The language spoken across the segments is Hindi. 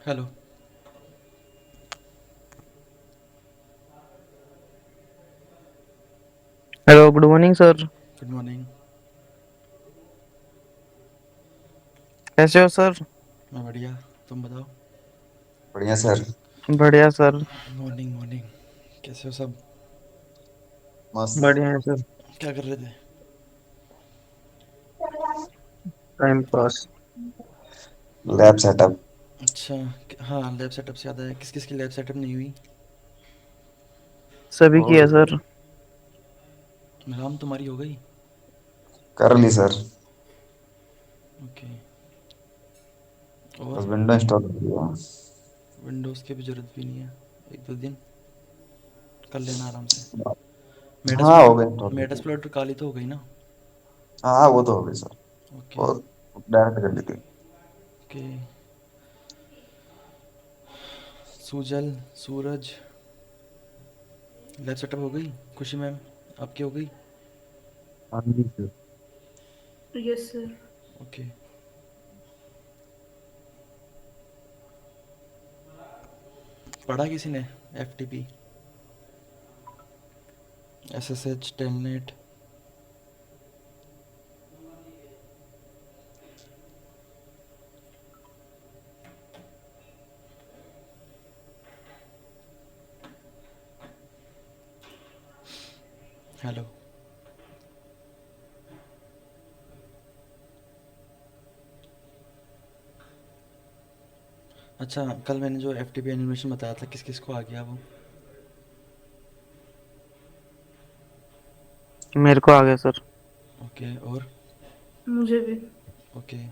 Hello. Hello, good morning sir. Good morning. कैसे हो सर? मैं बढ़िया। तुम बताओ। बढ़िया सर। बढ़िया सर। Morning morning. कैसे हो सब? मस्त। बढ़िया है सर। क्या कर रहे थे? Time pass. Lab setup. अच्छा। हाँ, लैब सेटअप से याद आया, किस किस की लैब सेटअप नहीं हुई? सभी हो किया गई। सर। राम, तुम्हारी हो गई? कर ली सर। ओके। और बस विंडो इंस्टॉल कर दिया। विंडोज़ की भी ज़रूरत भी नहीं है। एक दो दिन कर लेना आराम से। हाँ हो गई मेटास्प्लॉइटर इंस्टॉल। मेटास्प्लॉइटर काली तो हो गई ना? हाँ वो तो हो गई सर। ओके। वो डायरेक्ट कर ली थी। ओके। सुजल, सूरज, लैब सेटअप हो गई? खुशी मैम, आपकी हो गई? हाँ जी सर। Yes sir. ओके। पढ़ा किसी ने? F T P, S S H, telnet? Hello. अच्छा, कल मैंने जो एफ टी पी एनिमेशन बताया था, किस किस को आ गया वो? मेरे को आ गया सर। ओके। और? मुझे भी। ओके।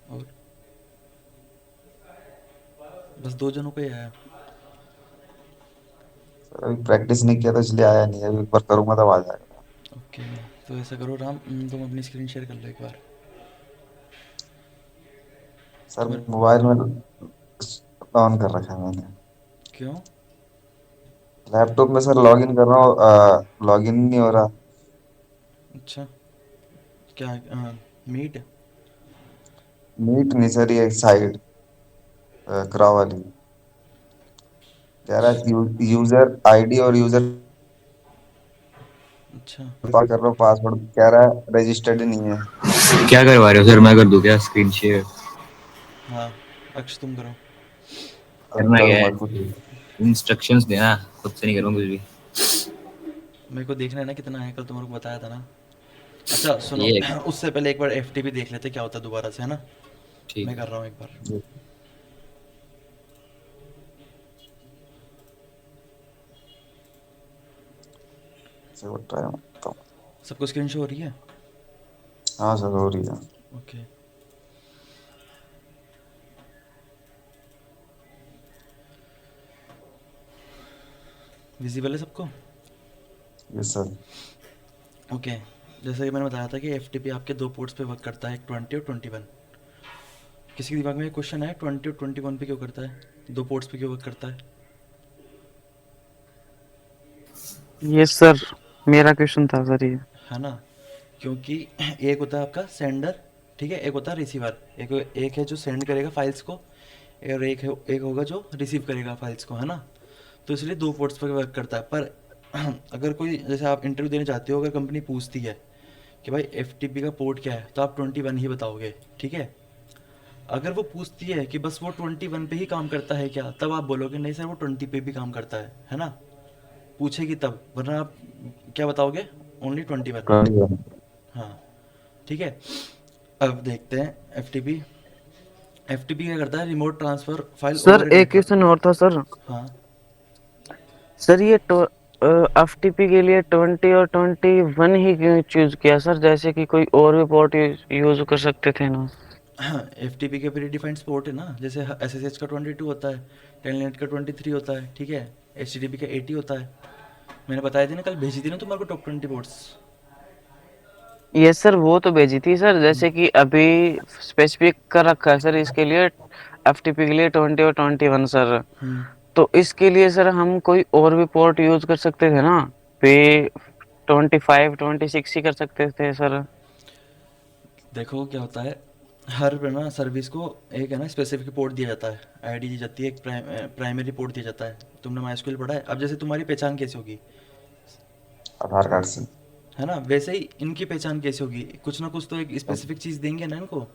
और? बस दो जनों को ही आया? सर अभी प्रैक्टिस नहीं किया तो इसलिए आया नहीं, अभी एक बार करूंगा तब आ जाएगा। ओके। तो ऐसा करो राम, तुम अपनी स्क्रीन शेयर कर लो एक बार। सर तुम्हें? मोबाइल में ऑन कर रखा है मैंने। क्यों? लैपटॉप में सर लॉग इन कर रहा हूँ, लॉग इन नहीं हो रहा। अच्छा। क्या? मीट? मीट नहीं सर, ये साइड क्रा वाली कह रहा है यूजर आईडी और यूजर अच्छा। कर रहा हूँ, पासवर्ड कह रहा है रजिस्टर्ड नहीं है। क्या करवा रहे हो सर? मैं कर दूं क्या स्क्रीन शेयर? हाँ, अक्ष तुम करो। अब करना क्या करूंगा है? खुद ही। इंस्ट्रक्शंस देना, खुद से नहीं करूँगा कुछ भी। मेरे को देखना है ना कितना है, कल तुम्हारे को बताया था ना। अच्छा सुनो, ये उससे पहले एक बार एफ टी पी देख लेते क्या होता है दोबारा से, है ना? ठीक मैं है। कर रहा हूँ एक बार। से वो ट्राई मारता हूँ। सबको स्क्रीन शो हो रही है? हाँ सर हो रही है। ओके। विजिबल है सबको? ये सर। ओके। जैसा कि मैंने बताया था कि एफ टी पी आपके दो पोर्ट्स पे वर्क करता है, एक 20 और 21। किसी के दिमाग में क्वेश्चन है 20 और 21 पे क्यों करता है, दो पोर्ट्स पे क्यों वर्क करता है? Yes sir. मेरा क्वेश्चन था सर ये। है ना? क्योंकि एक होता है आपका सेंडर, ठीक है, एक होता है रिसीवर। एक है जो सेंड करेगा फाइल्स को, और एक होगा जो रिसीव करेगा फाइल्स को, है ना? तो इसलिए दो पोर्ट्स पर वर्क करता है। पर अगर कोई, जैसे आप इंटरव्यू देने जाते हो, अगर कंपनी पूछती है कि भाई एफ का पोर्ट क्या है, तो आप 21 ही बताओगे, ठीक है। अगर वो पूछती है कि बस वो 21 पे ही काम करता है क्या, तब आप बोलोगे नहीं सर वो 20 पे भी काम करता है ना? पूछेगी तब, वरना आप क्या बताओगे? ओनली 21। 21। हाँ, ठीक है। अब देखते हैं F T P. F T P क्या करता है? Remote transfer file sir over एक नेटवर्क। क्वेश्चन और था सर। हाँ। सर ये एफटीपी के लिए 20 और 21 ही क्यों चूज किया सर? जैसे कि कोई और भी पोर्ट यूज कर सकते थे ना। एफ टी पी के प्री डिफाइंड पोर्ट है ना, जैसे एस एस एच का 22 होता है, टेलनेट का 23 होता है, ठीक है। एच टी टी पी का 80 होता है। मैंने बताया थी ना, कल भेजी थी ना तुम्हारे को टॉप 20 पोर्ट्स। यस सर, वो तो भेजी थी सर। जैसे कि अभी स्पेसिफिक कर रखा है सर इसके लिए, एफटीपी के लिए 20 और 21 सर। हम्म। तो इसके लिए सर हम कोई और भी पोर्ट यूज कर सकते थे ना? पे 25 26 ही कर सकते थे सर। देखो क्या होता है, हर ना सर्विस को एक है ना स्पेसिफिक पोर्ट दिया जाता है, आईडी दी जाती है, एक प्राइमरी पोर्ट दिया जाता है। तुमने माइस्क्यूएल पढ़ा है। अब जैसे तुम्हारी पहचान कैसे होगी, आधार कार्ड से। है ना, वैसे ही इनकी पहचान कैसे होगी, कुछ ना कुछ तो एक स्पेसिफिक चीज़ देंगे ना इनको।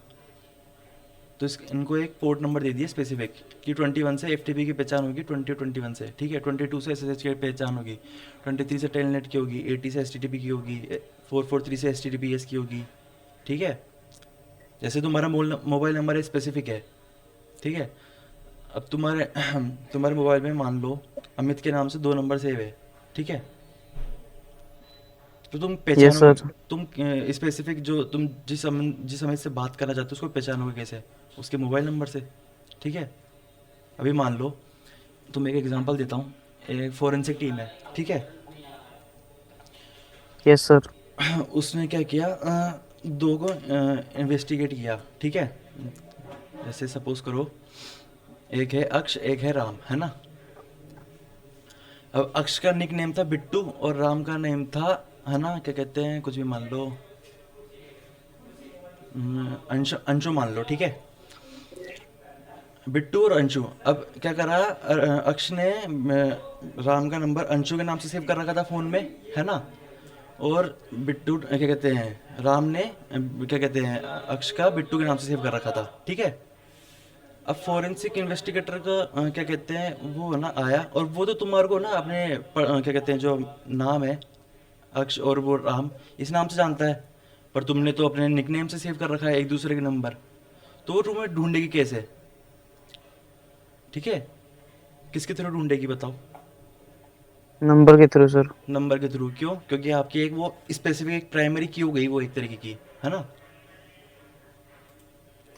तो इनको एक पोर्ट नंबर दे दिया स्पेसिफिक कि 21 से एफटीपी की पहचान होगी, 21 से, ठीक है, 22 से एसएसएच की पहचान होगी, 23 से टेलनेट की होगी, 80 से एसटीटीपी की होगी, 443 से एसटीटीपीएस की होगी, ठीक है। जैसे तुम्हारा मोबाइल नंबर है स्पेसिफिक है, ठीक है। अब तुम्हारे तुम्हारे मोबाइल में मान लो अमित के नाम से 2 नंबर सेव है, ठीक है। तो तुम यस पहचानोगे, सर। तुम स्पेसिफिक जो तुम जिस समय से बात करना चाहते हो उसको पहचानोगे कैसे, उसके मोबाइल नंबर से, ठीक है। अभी मान लो तुम एक एग्जांपल देता हूँ, एक फोरेंसिक टीम है, ठीक है। Yes sir. उसने क्या किया, दो को इन्वेस्टिगेट किया, ठीक है। जैसे सपोज करो एक है अक्ष, एक है राम, है ना। अब अक्ष का निक नेम था बिट्टू और राम का नेम था, है ना, क्या कहते हैं, कुछ भी मान लो, अंशु, अंशु मान लो, ठीक है। बिट्टू और अंशु, अब क्या करा, अक्ष ने राम का नंबर अंशु के नाम से सेव कर रखा था फ़ोन में, है ना। और बिट्टू क्या कहते हैं, राम ने क्या कहते हैं, अक्ष का बिट्टू के नाम से सेव कर रखा था, ठीक है। अब फोरेंसिक इन्वेस्टिगेटर का क्या कहते हैं वो ना आया, और वो तो तुम्हारे को ना अपने क्या कहते हैं जो नाम है अक्ष और वो राम, इस नाम से जानता है, पर तुमने तो अपने निकनेम से सेव कर रखा है एक दूसरे के नंबर, तो वो तुम्हें ढूंढेगी कैसे, ठीक है। किसके थ्रू ढूंढेगी बताओ, नंबर के थ्रू सर। नंबर के थ्रू। क्यों? क्योंकि आपकी एक वो स्पेसिफिक एक प्राइमरी की हो गई वो एक तरीके की, है ना।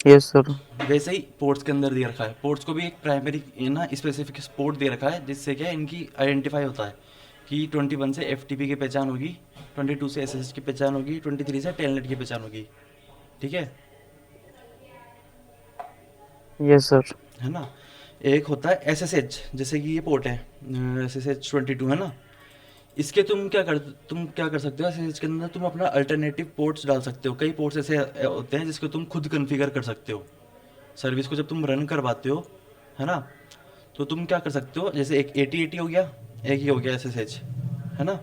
Yes sir. वैसे ही पोर्ट्स के अंदर दे रखा है, पोर्ट्स को भी एक प्राइमरी ना स्पेसिफिक पोर्ट दे रखा है, जिससे क्या इनकी आइडेंटिफाई होता है कि 21 से एफटीपी की पहचान होगी, 22 से एसएसएच की पहचान होगी, 23 से टेलनेट की पहचान होगी, ठीक है। Yes sir. है ना। एक होता है एसएसएच, जैसे कि ये पोर्ट है एसएसएच 22, है ना। इसके तुम क्या कर सकते हो, एसएसएच के अंदर तुम अपना अल्टरनेटिव पोर्ट्स डाल सकते हो। कई पोर्ट्स ऐसे होते हैं जिसको तुम खुद कॉन्फ़िगर कर सकते हो। सर्विस को जब तुम रन करवाते हो, है ना, तो तुम क्या कर सकते हो, जैसे एक 8080 हो गया, एक ही हो गया एसएसएच, है ना।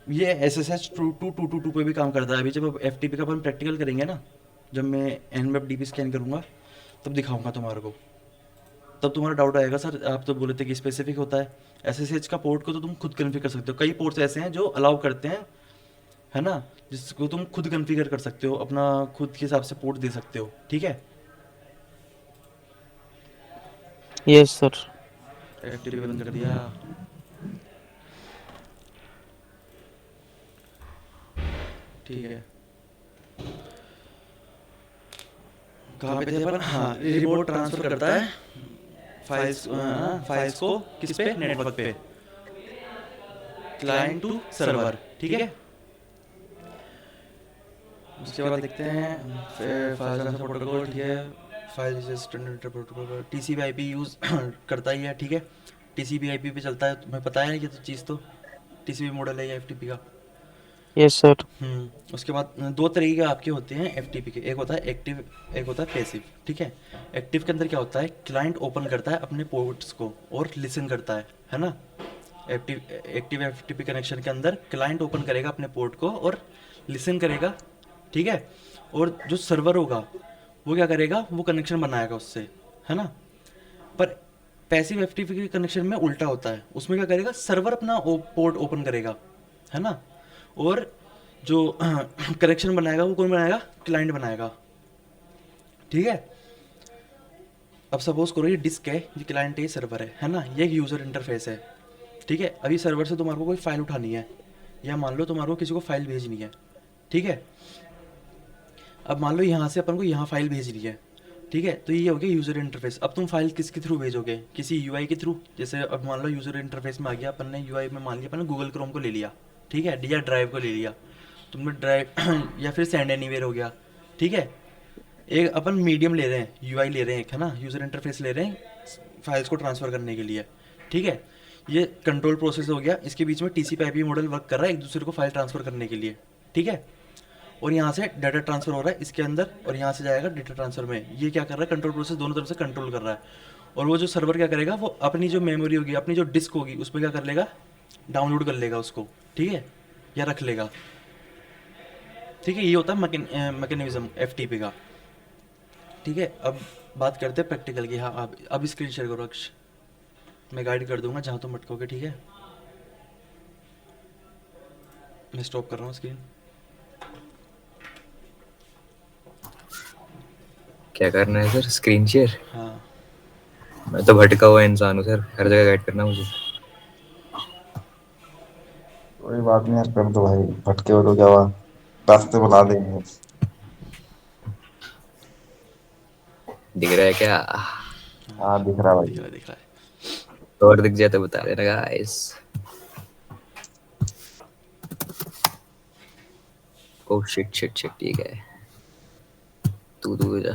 ये एसएसएच 2222 पे भी काम करता है। अभी जब एफटीपी का अपन प्रैक्टिकल करेंगे ना, जब मैं एनवेब डीपी स्कैन करूँगा तब दिखाऊंगा तुम्हारे को, तब तुम्हारा डाउट आएगा सर आप तो बोले थे कि स्पेसिफिक होता है। एसएसएच का पोर्ट को तो तुम खुद कन्फिगर कर सकते हो। कई पोर्ट्स ऐसे हैं जो अलाउ करते हैं, है ना, जिसको तुम खुद कन्फिगर कर सकते हो, अपना खुद के हिसाब से पोर्ट दे सकते हो, ठीक है। Yes sir. एफटीपी बंद कर दिया। ठीक है, कहाँ पे थे अपन? हाँ, रिमोट ट्रांसफर करता है फाइल्स को किस पे, नेटवर्क पे, क्लाइंट टू सर्वर, ठीक है। उसके बाद देखते हैं फाइल ट्रांसफर प्रोटोकॉल, ठीक है। File standard protocol TCP IP use करता ही है, ठीक है। टीसीपी आईपी पे चलता है, तुम्हें पता है ये तो चीज़, तो टीसीपी मॉडल है ये एफटीपी का। Yes sir. उसके बाद 2 तरीके आपके होते हैं एफटीपी के, एक होता है एक्टिव, एक होता है पैसिव, ठीक है। एक्टिव के अंदर क्या होता है, क्लाइंट ओपन करता है अपने पोर्ट्स को और लिसन करता है ना। एक्टिव एफटीपी कनेक्शन के अंदर क्लाइंट ओपन करेगा अपने पोर्ट को और लिसन करेगा, ठीक है। और जो सर्वर होगा वो क्या करेगा, वो कनेक्शन बनाएगा उससे, है ना। पर पैसिव एफटीपी के कनेक्शन में उल्टा होता है, उसमें क्या करेगा, सर्वर अपना पोर्ट ओपन करेगा, है ना। और जो कनेक्शन बनाएगा वो कौन बनाएगा, क्लाइंट बनाएगा, ठीक है। अब सपोज करो ये डिस्क है, ये क्लाइंट है, ये सर्वर है ना। ये एक यूज़र इंटरफेस है, ठीक है। अभी सर्वर से तुम्हारे को कोई फाइल उठानी है, या मान लो तुम्हारे को किसी को फाइल भेजनी है, ठीक है। अब मान लो यहाँ से अपन को यहाँ फाइल भेजनी है, ठीक है। तो ये हो गया यूज़र इंटरफेस। अब तुम फाइल किसके थ्रू भेजोगे, किसी यूआई के थ्रू। जैसे अब मान लो यूज़र इंटरफेस में आ गया, अपन ने यूआई में मान लिया अपन ने गूगल क्रोम को ले लिया, ठीक है, या ड्राइव को ले लिया तुमने, ड्राइव या फिर सेंड एनीवेयर हो गया, ठीक है। एक अपन मीडियम ले रहे हैं, यूआई ले रहे हैं, है ना, यूज़र इंटरफेस ले रहे हैं फाइल्स को ट्रांसफ़र करने के लिए, ठीक है। ये कंट्रोल प्रोसेस हो गया, इसके बीच में टीसीपी आईपी मॉडल वर्क कर रहा है एक दूसरे को फाइल ट्रांसफ़र करने के लिए, ठीक है। और यहाँ से डाटा ट्रांसफ़र हो रहा है इसके अंदर, और यहाँ से जाएगा डेटा ट्रांसफ़र में। ये क्या कर रहा है, कंट्रोल प्रोसेस दोनों तरफ से कंट्रोल कर रहा है। और वो जो सर्वर क्या करेगा, वो अपनी जो मेमोरी होगी, अपनी जो डिस्क होगी, उस पर क्या कर लेगा, डाउनलोड कर लेगा उसको, ठीक है, या रख लेगा, ठीक है। ये होता है मैकेनिज्म एफटीपी का, ठीक है। अब बात करते हैं प्रैक्टिकल की। हाँ, आप अब स्क्रीन शेयर करो अक्ष, मैं गाइड कर दूंगा जहाँ तुम अटकोगे, ठीक है। मैं स्टॉप कर रहा हूँ स्क्रीन। क्या करना है सर, स्क्रीन शेयर? हाँ, मैं तो भटका हुआ इंसान हूँ सर, हर जगह गाइड करना मुझे। कोई बात नहीं यार, कर दो भाई, भटके हो तो क्या हुआ, रास्ते बना देंगे। दिख रहा है क्या? हाँ दिख रहा है दिख भाई। रहा है, दिख रहा है। और दिख जाए तो बता देना guys. Oh shit shit shit, ठीक है, तू दूर जा।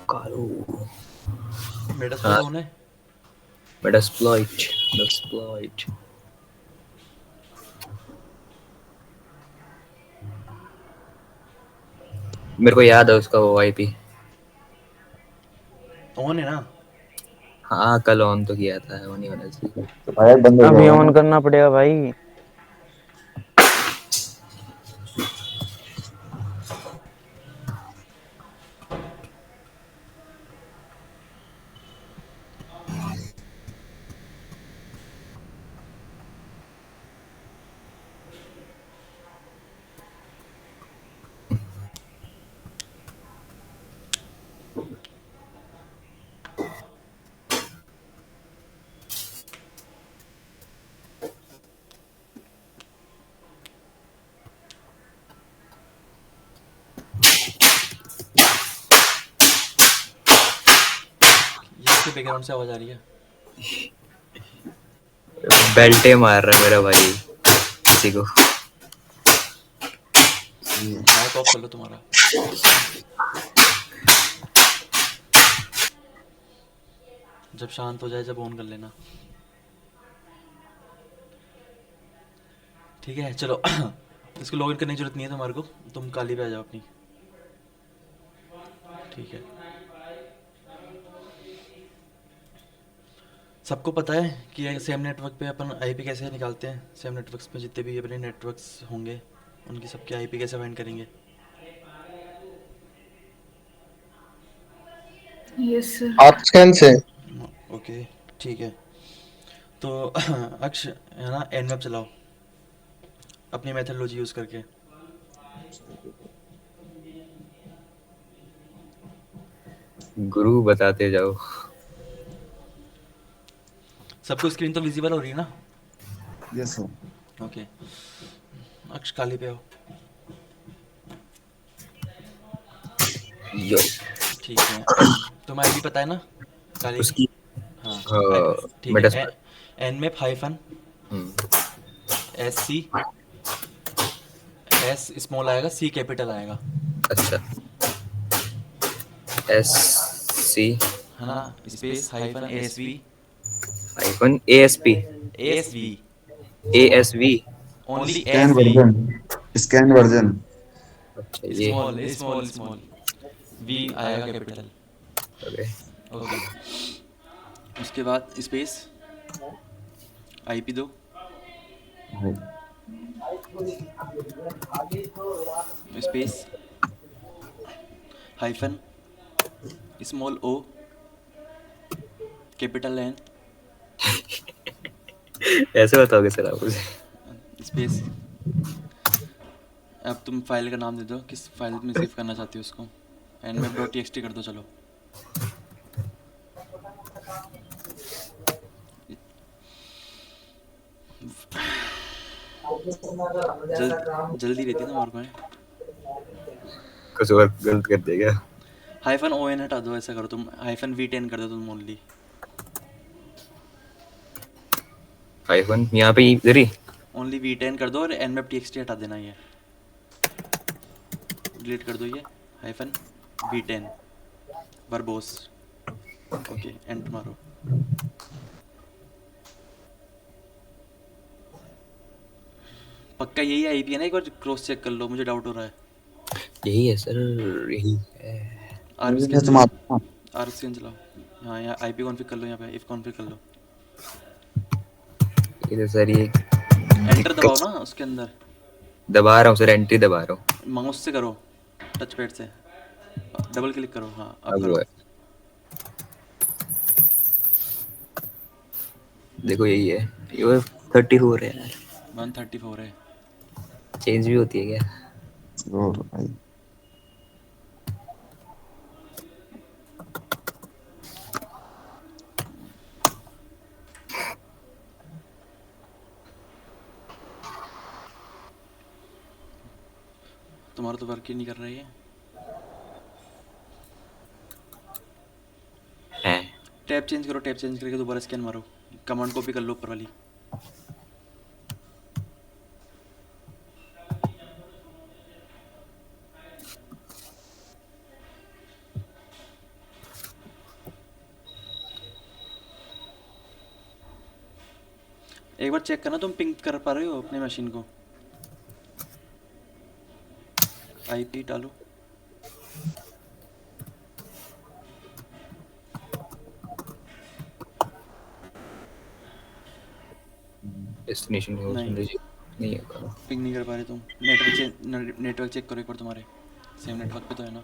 कालू। मेरा हाँ, स्पॉट ऑन है। Metasploit, Metasploit. मेरे को याद है उसका वो आईपी। ऑन है ना? हाँ कल ऑन तो किया था, ऑन ही होना चाहिए। तो भाई बंद हो अभी जाएगा ऑन ना। करना पड़ेगा भाई। ये इसके बैकग्राउंड से आवाज़ आ रही है। बेल्टे मार रहा है मेरा भाई किसी को। माइक ऑफ कर लो तुम्हारा। जब शांत हो जाए जब ऑन कर लेना, ठीक है। चलो इसको लॉगिन करने की जरूरत नहीं है तुम्हारे को, तुम काली पे आ जाओ अपनी, ठीक है। सबको पता है कि सेम नेटवर्क पे अपन आईपी कैसे निकालते हैं। सेम नेटवर्क्स पे जितने भी अपने नेटवर्क्स होंगे उनकी सबके आईपी कैसे फाइंड करेंगे। Yes sir. आप स्कैन से। ओके, ठीक है। तो अक्ष है ना, एनवेब चलाओ अपनी मेथडोलॉजी यूज़ करके। गुरु बताते जाओ। सबको स्क्रीन तो विजिबल हो रही है ना? Yes sir. ओके, अक्ष काली पे आओ, यो ठीक है। तुम्हें आईपी पता है ना काली की? उसकी हाँ, ठीक है। Metasploit. Nmap hyphen S C, S small आएगा, सी कैपिटल आएगा, अच्छा, एस सी है ना, space hyphen S V, hyphen ASP, S V, ASV. Only scan S V, version, scan version. अच्छा ये स्मॉल स्मॉल स्मॉल, वी आएगा कैपिटल, ओके। ओके। उसके बाद स्पेस आईपी दो, space hyphen small O capital N, ऐसे बताओगे सर आप मुझे? स्पेस। अब तुम फाइल का नाम दे दो, किस फाइल में सेव करना चाहती हो उसको। nmap डॉट txt कर दो, चलो। जल्दी रहती है ना हमारे को। कुछ और गलत कर दिया क्या? हाइफन ओ एन हटा दो, ऐसा करो तुम, हाइफन V10 कर दो तुम ओनली। आईफोन यहाँ पे इधर ही। ओनली V10 कर दो और nmap txt हटा देना, ये डिलीट कर दो, ये hyphen V10 verbose. Okay enter मारो। पक्का यही आईपी है ना? एक बार क्रॉस चेक कर लो, मुझे डाउट हो रहा है। यही है सर, यही है। आरपी स्कैन सर्च चलाओ, मारता हूँ। आरपी स्कैन चलाओ। हाँ यहाँ आईपी कॉन्फ़िग कर लो, यहाँ पे इफ कॉन्फ़िग कर लो। ये तो सर ये एंटर दबाओ दिक्कत ना उसके अंदर, दबा रहा हूँ सर, एंट्री दबा रहा हूँ। माउस से करो, टच पैड से डबल क्लिक करो। हाँ अब अब वो करो। है, देखो यही है। ये 34 है यार, 134 है। चेंज भी होती है क्या? जरूर भाई। तुम्हारा तो वर्क ही नहीं कर रहा है ये। है टैब चेंज करो, टैब चेंज करके दोबारा स्कैन मारो, कमांड कॉपी कर लो ऊपर वाली। एक बार चेक करना तुम पिंग कर पा रहे हो अपने मशीन को। आईपी डालो। डेस्टिनेशन नहीं नहीं होगा। पिंग नहीं कर पा रहे तुम। नेटवर्क चेक करो एक बार, तुम्हारे सेम नेटवर्क पे तो है ना?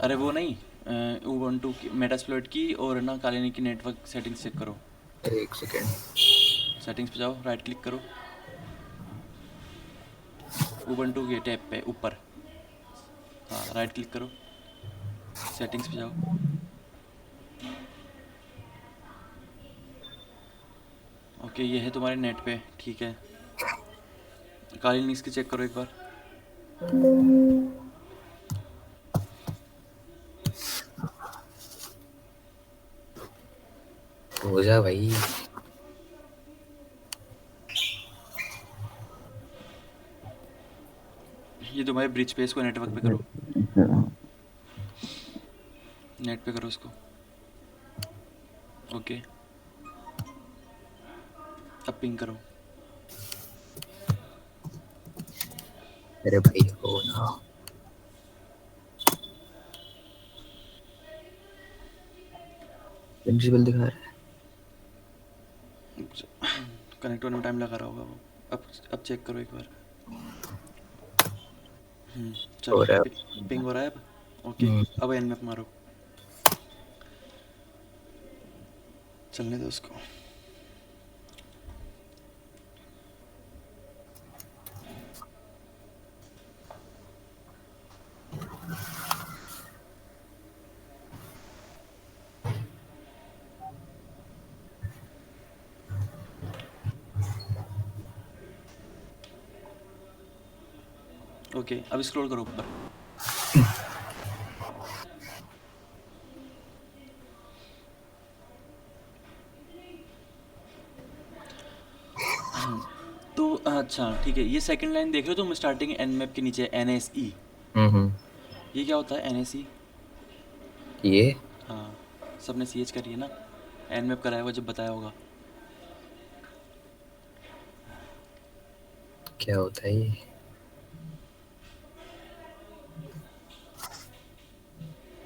अरे वो नहीं, उबंटू की मेटास्प्लॉइट की और ना कालिनी की नेटवर्क सेटिंग्स चेक करो। एक सेकेंड। सेटिंग्स पे जाओ, राइट क्लिक करो, उबंटू के टैब पे ऊपर। हाँ राइट क्लिक करो, सेटिंग्स पे जाओ। ओके ये है तुम्हारे नेट पे, ठीक है। कालिनी की चेक करो एक बार। हो जा भाई। ये तुम्हारे ब्रिज पे, इसको नेटवर्क पे करो, नेट पे करो इसको। ओके अब पिंग करो। अरे भाई हो ना, प्रिंसिपल दिखा रहा है। कनेक्ट होने में टाइम लगा रहा होगा वो। अब चेक करो एक बार। हो चलो रहा है। पिंग हो रहा है अब। ओके अब एन मैप मारो, चलने दो उसको। ओके अब स्क्रॉल करो ऊपर। तो अच्छा ठीक है, ये सेकंड लाइन देख रहे हो तुम स्टार्टिंग एन मैप के नीचे NSE, हम्म। ये क्या होता है NSE? ये हाँ सबने CH करी है ना, एन मैप कराया हुआ जब बताया होगा। क्या होता है ये?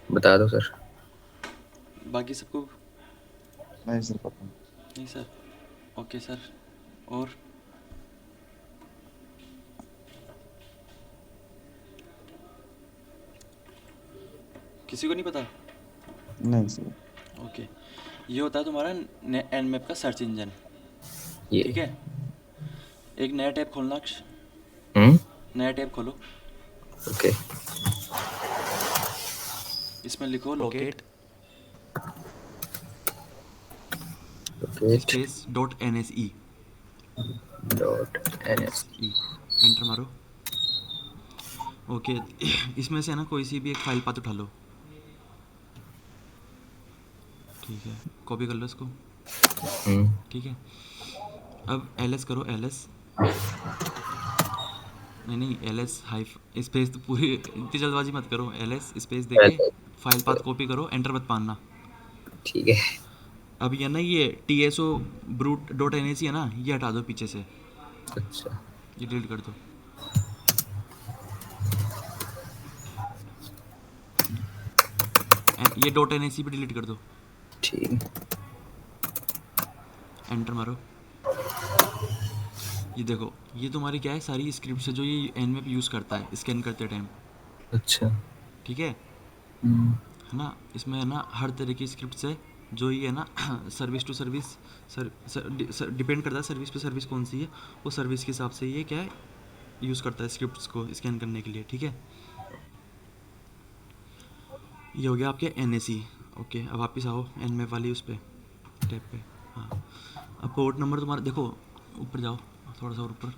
बता दो सर। बाकी सबको नहीं सर पता नहीं। नहीं सर? Okay sir. और किसी को नहीं पता? नहीं सर। ओके ये होता है तुम्हारा एन मैप का सर्च इंजन, ये ठीक है। एक नया टैब खोलना, हम्म। नया टैब खोलो, ओके इसमें लिखो locate locate space .NSE dot NS। Enter मारो। ओके इसमें से ना कोई सी भी एक फाइल पाथ उठा लो, ठीक है, कॉपी कर लो इसको, ठीक है। अब LS करो, LS नहीं नहीं, LS हाइफ स्पेस तो पूरी इतनी जल्दबाजी मत करो, LS स्पेस देके फाइल पाथ कॉपी करो, एंटर मत मारना। ठीक है। अब ये ना ये TSO ब्रूट डॉट NAC है ना, ये हटा दो पीछे से, अच्छा ये डिलीट कर दो। ये डॉट NAC भी डिलीट कर दो, ठीक। एंटर मारो। ये देखो, ये तुम्हारी क्या है, सारी स्क्रिप्ट है जो ये Nmap यूज़ करता है स्कैन करते टाइम, अच्छा। ठीक है ना। इसमें है ना हर तरह की स्क्रिप्ट है जो ये है ना सर्विस टू सर्विस, डिपेंड करता है सर्विस पे सर्विस कौन सी है, वो सर्विस के हिसाब से ये क्या है यूज़ करता है स्क्रिप्ट्स को स्कैन करने के लिए, ठीक है। ये हो गया आपके NAC। ओके, अब वापस आओ Nmap वाली उस पर टैब पे। हाँ, अब पोर्ट नंबर तुम्हारा देखो, ऊपर जाओ थोड़ा सा, और ऊपर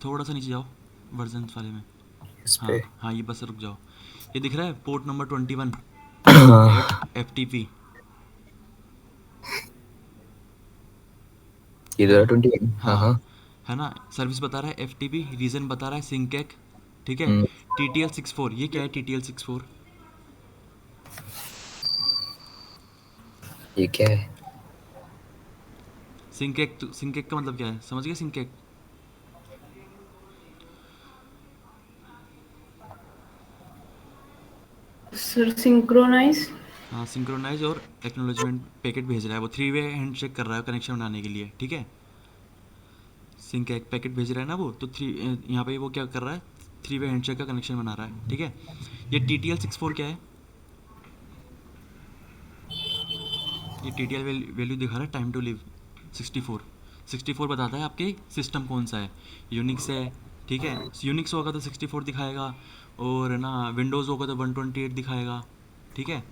थोड़ा सा नीचे जाओ वर्जन वाले में। इस हाँ पे। हाँ, ये बस रुक जाओ, ये दिख रहा है पोर्ट नंबर 21 FTP। ये 2021। हाँ हाँ, हाँ। है ना, सर्विस बता रहा है FTP, रीजन बता रहा है सिंकैक, ठीक है। हम्म, TTL64, ये क्या है TTL64? ये क्या है? सिंकैक, सिंकैक का मतलब क्या है, समझ गए सिंकैक? Sir synchronize. हाँ, सिंक्रोनाइज और एक्नॉलेजमेंट पैकेट भेज रहा है, वो 3 वे हैंड चेक कर रहा है कनेक्शन बनाने के लिए, ठीक है। सिंकैक पैकेट भेज रहा है ना वो, तो यहाँ पे वो क्या कर रहा है, 3 वे हैंड चेक का कनेक्शन बना रहा है, ठीक है। ये TTL64 क्या है, ये TTL वैल्यू दिखा रहा है टाइम टू लिव 64। 64 बताता है आपके सिस्टम कौन सा है, यूनिक्स है, ठीक है। यूनिक्स होगा तो 64 दिखाएगा, और ना विंडोज़ होगा तो 128 दिखाएगा, ठीक है।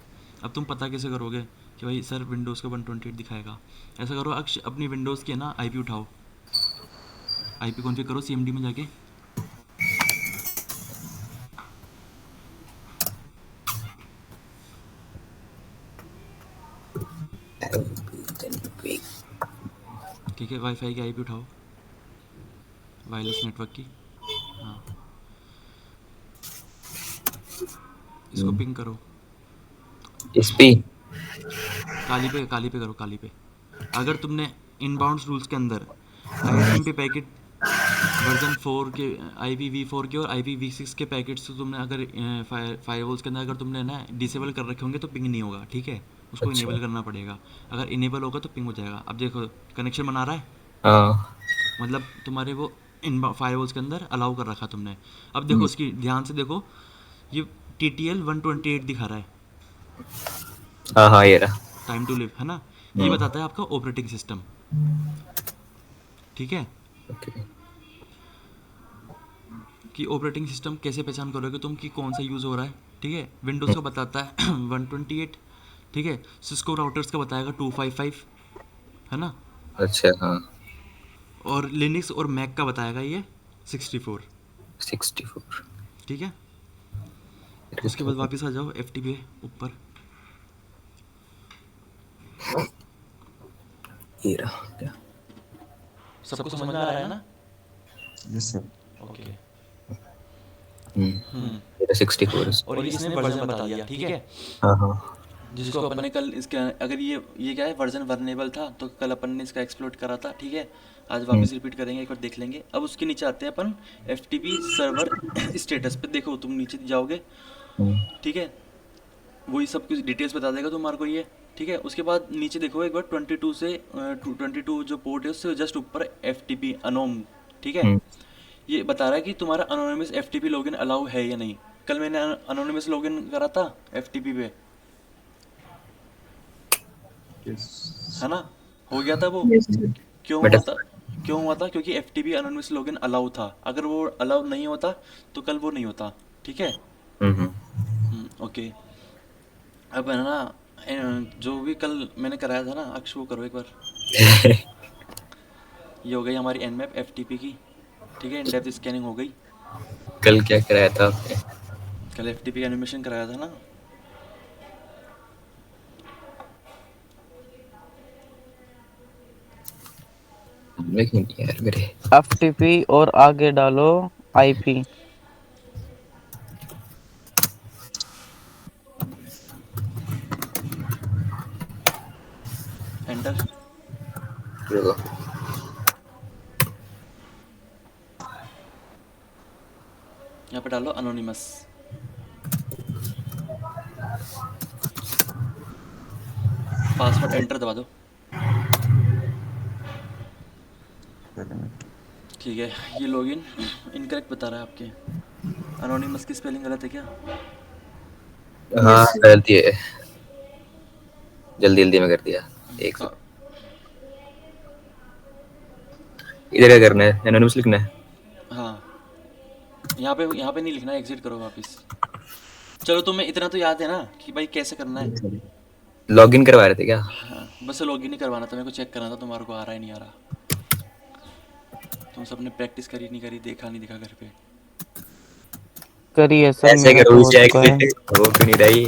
अब तुम पता कैसे करोगे कि भाई सर विंडोज़ का 128 दिखाएगा? ऐसा करो, अक्ष अपनी विंडोज़ की है ना IP उठाओ, IP कॉन्फ़िगर करो CMD में जाके। ठीक है, वाईफाई की IP उठाओ, वायरलेस नेटवर्क की। हाँ, इसको पिंग करो, इस पे। काली पे करो, काली पे। अगर तुमने इनबाउंड रूल्स के अंदर ISMP पैकेट वर्जन 4 के, IPv4 के और IPv6 के पैकेट्स तो तुमने अगर फायरवॉल्स के अंदर अगर तुमने ना डिसेबल कर रखे होंगे तो पिंग नहीं होगा, ठीक है। उसको अच्छा। इनेबल करना पड़ेगा, अगर इनेबल होगा तो पिंग हो जाएगा। अब देखो कनेक्शन बना रहा है, हाँ। मतलब तुम्हारे वो इन फायरवॉल्स के अंदर अलाउ कर रखा तुमने। अब देखो उसकी ध्यान से देखो, ये TTL 128 दिखा रहा है, हाँ हाँ, ये रहा। टाइम टू लिव, है ना। ये बताता है आपका ऑपरेटिंग सिस्टम, ठीक है। ओके। कि ऑपरेटिंग सिस्टम कैसे पहचान करोगे तुम कि कौन सा यूज़ हो रहा है, ठीक है। विंडोज़ का बताता है 128, ठीक है। सिस्को राउटर्स का बताएगा 255, है ना। अच्छा हाँ। और लिनक्स और मैक का बताएगा ये 64, 64। ठीक है। उसके बाद वापस आ जाओ FTP ऊपर। ये रहा क्या? सबको समझ में आ रहा है ना? Yes sir. ओके। ये 64। और इसने वर्जन बता दिया, ठीक है। हाँ हाँ। जिसको अपन ने कल इसका, अगर ये क्या है वर्जन वर्नेबल था तो कल अपन ने इसका एक्सप्लोर करा था, ठीक है। आज वापस रिपीट करेंगे, एक बार देख लेंगे। अब उसके नीचे आते हैं अपन FTP सर्वर स्टेटस पे। देखो तुम नीचे जाओगे, ठीक है, वही सब कुछ डिटेल्स बता देगा तुम्हारे को ये, ठीक है। उसके बाद नीचे देखो एक बार 22 से 22 जो पोर्ट है उससे जस्ट ऊपर FTP अनोम, ठीक है। ये बता रहा है कि तुम्हारा अनोनिमस FTP लॉगिन अलाउ है या नहीं। कल मैंने अनोनिमस लॉगिन करा था FTP पे, यस। है ना, हो गया था वो। Yes sir. क्यों बेटा। हुआ था? क्यों हुआ था? क्योंकि FTP अनोनिमस लॉगिन अलाउ था, अगर वो अलाउ नहीं होता तो कल वो नहीं होता, ठीक है। हम्म। ओके। अब है ना जो भी कल मैंने कराया था ना अक्ष, वो करो एक बार। ये हो गई हमारी Nmap FTP की, ठीक है। इन डेप्थ स्कैनिंग हो गई। कल क्या कराया था आपने? कल FTP का एनिमेशन कराया था ना। लेकिन यार मेरे। FTP और आगे डालो IP। एंटर। रुको। यहाँ पे डालो अनोनिमस। पासवर्ड एंटर दबा दो। ठीक है, ये लॉगिन इनकरेक्ट बता रहा है आपके। अनोनिमस की स्पेलिंग गलत है क्या? हाँ Yes, sir. गलती है, जल्दी जल्दी में कर दिया। एक हाँ, इधर क्या करना है, एनोनिमस लिखना है। हाँ, यहाँ पे नहीं लिखना, एग्जिट करो वापस। चलो तुम्हें इतना तो याद है ना कि भाई कैसे करना है। लॉगिन करवा रहे थे क्या? हाँ, बस लॉगिन ही करवाना था, मेरे को चेक करना था तुम्हारे को आ रहा है नहीं आ रहा। तुम सबने प्रैक्टिस करी नहीं करी, देखा नहीं देखा घर पे। करिए सर, ऐसे मेरा करो, तो हो चेक चुका है। हो क्यों नहीं रही?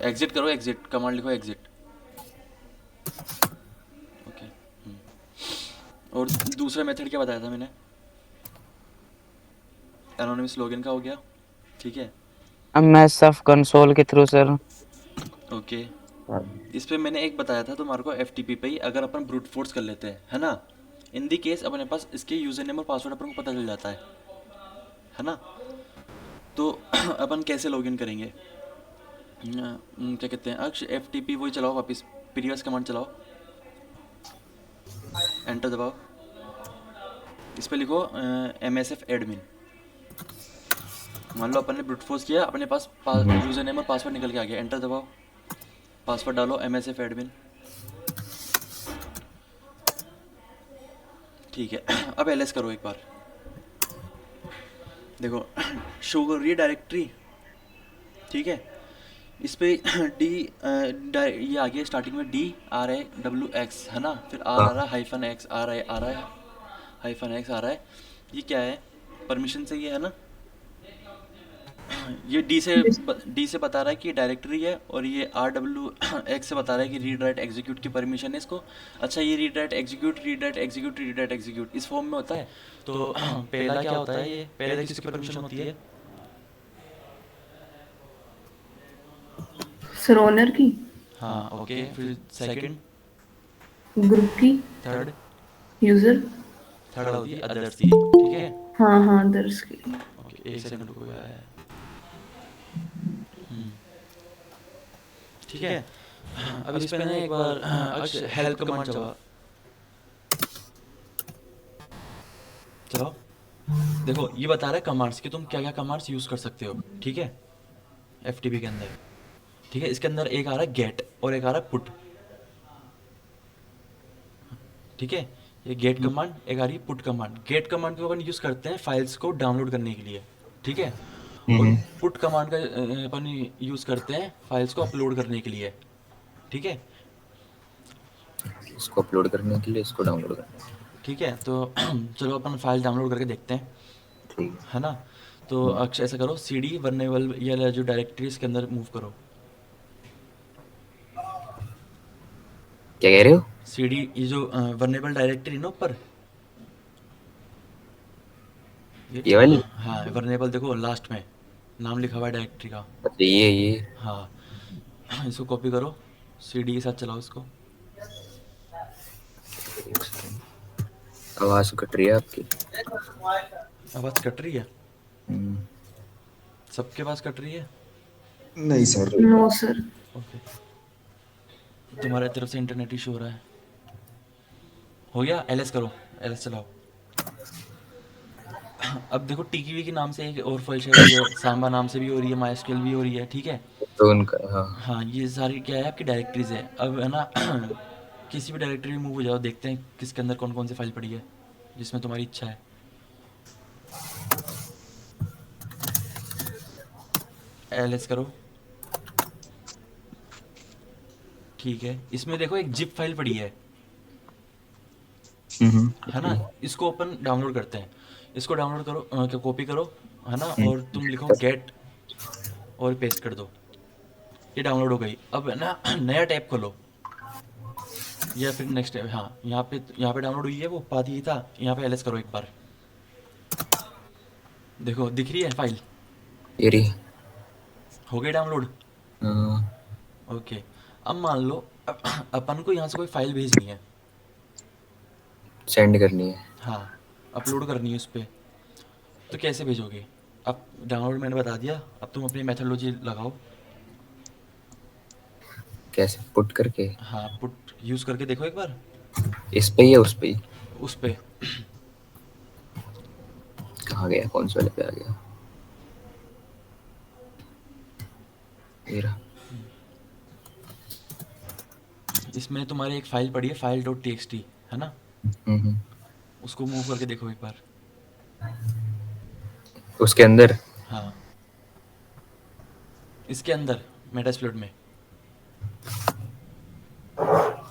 एग्जिट करो, एग्जिट कमांड लिखो एग्जिट। ओके। और दूसरा मेथड क्या बताया था मैंने? एनोनिमस लॉगिन का हो गया, ठीक है। अब मैं सब कंसोल के थ्रू सर। ओके, इस पे मैंने एक बताया था तुम्हारे को, एफ पे ही अगर अपन ब्रूट फोर्स कर लेते हैं, है ना, इन दी केस अपने पास इसके यूजर नेम और पासवर्ड अपन को पता चल जाता है ना। तो अपन कैसे लॉगिन करेंगे? क्या कहते हैं अक्ष, एफ वही चलाओ वापस, प्रीवियस कमांड चलाओ, एंटर दबाओ। इस पे लिखो MSF एडमिन। मान लो अपन ने ब्रूट फोर्स किया, अपने पास यूजर नेम और पासवर्ड निकल के आ गया, एंटर दबाओ। पासवर्ड डालो MSF एडमिन। ठीक है, अब LS करो एक बार। देखो शो कर रही है डायरेक्टरी, ठीक है। इस पे डी ये आ गया स्टार्टिंग में, DRAWX है ना, फिर आर आ रहा है, हाइफन एक्स आ रहा है, हाइफन एक्स आ रहा है। ये क्या है? परमिशन से ये है ना, ये Yes. डी से बता रहा है कि डायरेक्टरी है, और ये RWX से बता रहा है कि रीड राइट एग्जीक्यूट की परमिशन है इसको। अच्छा, ये read write execute, read write execute, read write execute इस फॉर्म में होता है। तो पहला क्या होता है, ये पहले किसकी परमिशन होती है? Sir, owner की, हाँ, ओके, फिर सेकंड, ग्रुप की, थर्ड, यूजर, थर्ड होती है अदर्स की, ठीक है। हाँ दर्स की। ओके, एक सेकंड रुको यार। हम्म, ठीक है। अब इस पे ना एक बार हेल्प कमांड चलाओ। चलो, देखो ये बता रहा है कमांड्स कि तुम क्या क्या कमांड्स यूज कर सकते हो, ठीक है, FTP के अंदर। ठीक है, इसके अंदर एक आ रहा है गेट और एक आ रहा है पुट, ठीक है। ये गेट कमांड, एक आ रही है पुट कमांड। गेट कमांड को अपन यूज करते हैं फाइल्स को डाउनलोड करने के लिए, ठीक है। और पुट कमांड का अपन यूज करते हैं फाइल्स को अपलोड करने के लिए, ठीक है। इसको अपलोड करने के लिए, इसको डाउनलोड करने के लिए। ठीक है, तो चलो अपन फाइल डाउनलोड करके देखते हैं, ठीक है ना। तो अक्ष ऐसा करो, CD वर्नेबल या जो डायरेक्टरी इसके अंदर मूव करो। क्या कह रहे हो? CD, ये जो वर्नेबल डायरेक्टरी ना ऊपर, ये वाली? हाँ वर्नेबल, देखो लास्ट में नाम लिखा हुआ है डायरेक्टरी का। अच्छा ये हाँ, इसको कॉपी करो, CD के साथ चलाओ इसको। आवाज कट रही है आपकी। आवाज़ कट रही है? हम्म, सबके पास कट रही है? नहीं सर। No sir. ओके, तुम्हारे तरफ से इंटरनेट इशू हो रहा है। हो गया, LS करो, LS चलाओ। अब देखो टीकीवी के नाम से एक और फाइल शेयर हो रही है, सांबा नाम से भी हो रही है, MySQL भी हो रही है, ठीक है। तो उनका हाँ। हाँ, ये सारी क्या है आपकी डायरेक्टरीज है। अब है ना किसी भी डायरेक्टरी में मूव हो जाओ, देखते हैं किसके अंदर कौन कौन सी फाइल पड़ी है जिसमें तुम्हारी इच्छा है। LS करो, ठीक है। इसमें देखो एक जिप फाइल पड़ी है ना, इसको अपन डाउनलोड करते हैं। इसको डाउनलोड करो, क्या कॉपी करो, है ना, और तुम लिखो गेट और पेस्ट कर दो। ये डाउनलोड हो गई। अब है ना नया टैब खोलो, या फिर नेक्स्ट टैब, हाँ यहाँ पे डाउनलोड हुई है वो, पाथ यही था। यहाँ पे LS करो एक बार, देखो दिख रही है फाइल, ये रही। हो गई डाउनलोड। हाँ, ओके, अब मान लो अपन को यहाँ से कोई फाइल भेजनी है। सेंड करनी है। हाँ, अपलोड करनी है उस पर, तो कैसे भेजोगे? अब डाउनलोड मैंने बता दिया, अब तुम अपनी मेथोडोलॉजी लगाओ। कैसे पुट करके? हाँ, पुट यूज़ करके देखो एक बार इस पे ही या उस पे ही? उस पे। कहाँ गया, कौन से वाले पे आ गया? ये रहा। इसमें तुम्हारी एक फाइल पड़ी है, file dot T x T, है ना? हम्म। उसको मूव करके देखो एक बार। उसके अंदर? हाँ, इसके अंदर मेटास्प्लॉइट में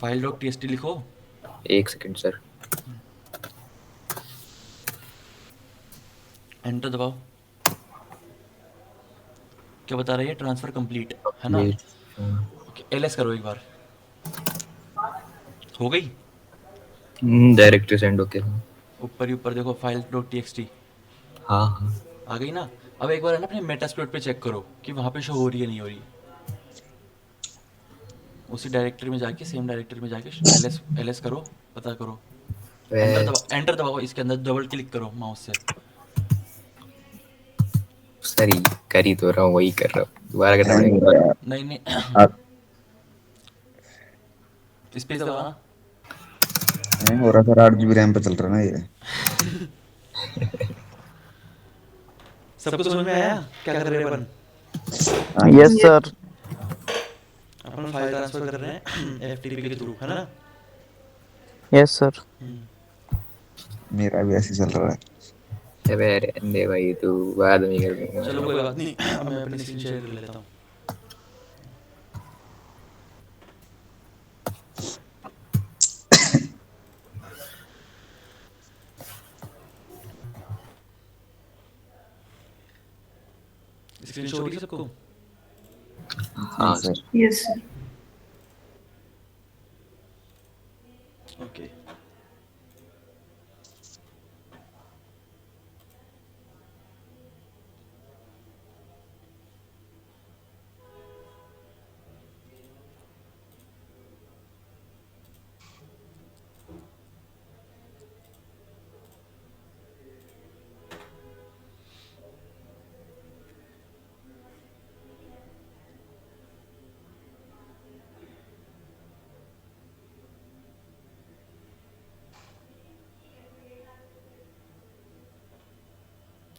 file dot T x T लिखो। एक सेकंड सर। एंटर दबाओ। क्या बता रही है? ट्रांसफ़र कंप्लीट, है ना? ये ओके, एल करो एक बार। हो गई? डायरेक्टली सेंड होके। ऊपर ही ऊपर देखो, file dot T x T हाँ हाँ। आ गई ना? अब एक बार है ना अपने मेटास्प्लॉइट पे चेक करो कि वहाँ पे शो हो रही है नहीं हो रही। उसी डायरेक्टरी में जाके, सेम डायरेक्टरी में जाके एल एस करो, पता करो। एंटर दबाओ, इसके अंदर डबल क्लिक करो माउस से। सर कर ही तो रहा हूँ, वही कर रहा हूँ, दोबारा करना हैंग हो पड़ेगा। रहा है नहीं नहीं, यार। स्पेस दबाना। हैंग हो रहा है सर, 8 GB रैम पे चल रहा है ना ये। सबको समझ में आया क्या कर रहे हैं अपन? हाँ जी। Yes sir. अपन फाइल ट्रांसफर कर रहे हैं एफ टी पी के थ्रू, है ना? Yes sir. मेरा भी ऐसे ही चल रहा है। अबे रहने दे भाई, तू बाद में कर दूंगा। चलो कोई बात नहीं, अब मैं अपनी स्क्रीन शेयर कर लेता हूँ। स्क्रीन शॉट हो रही है सबको? हाँ जी सर। Yes sir. ओके,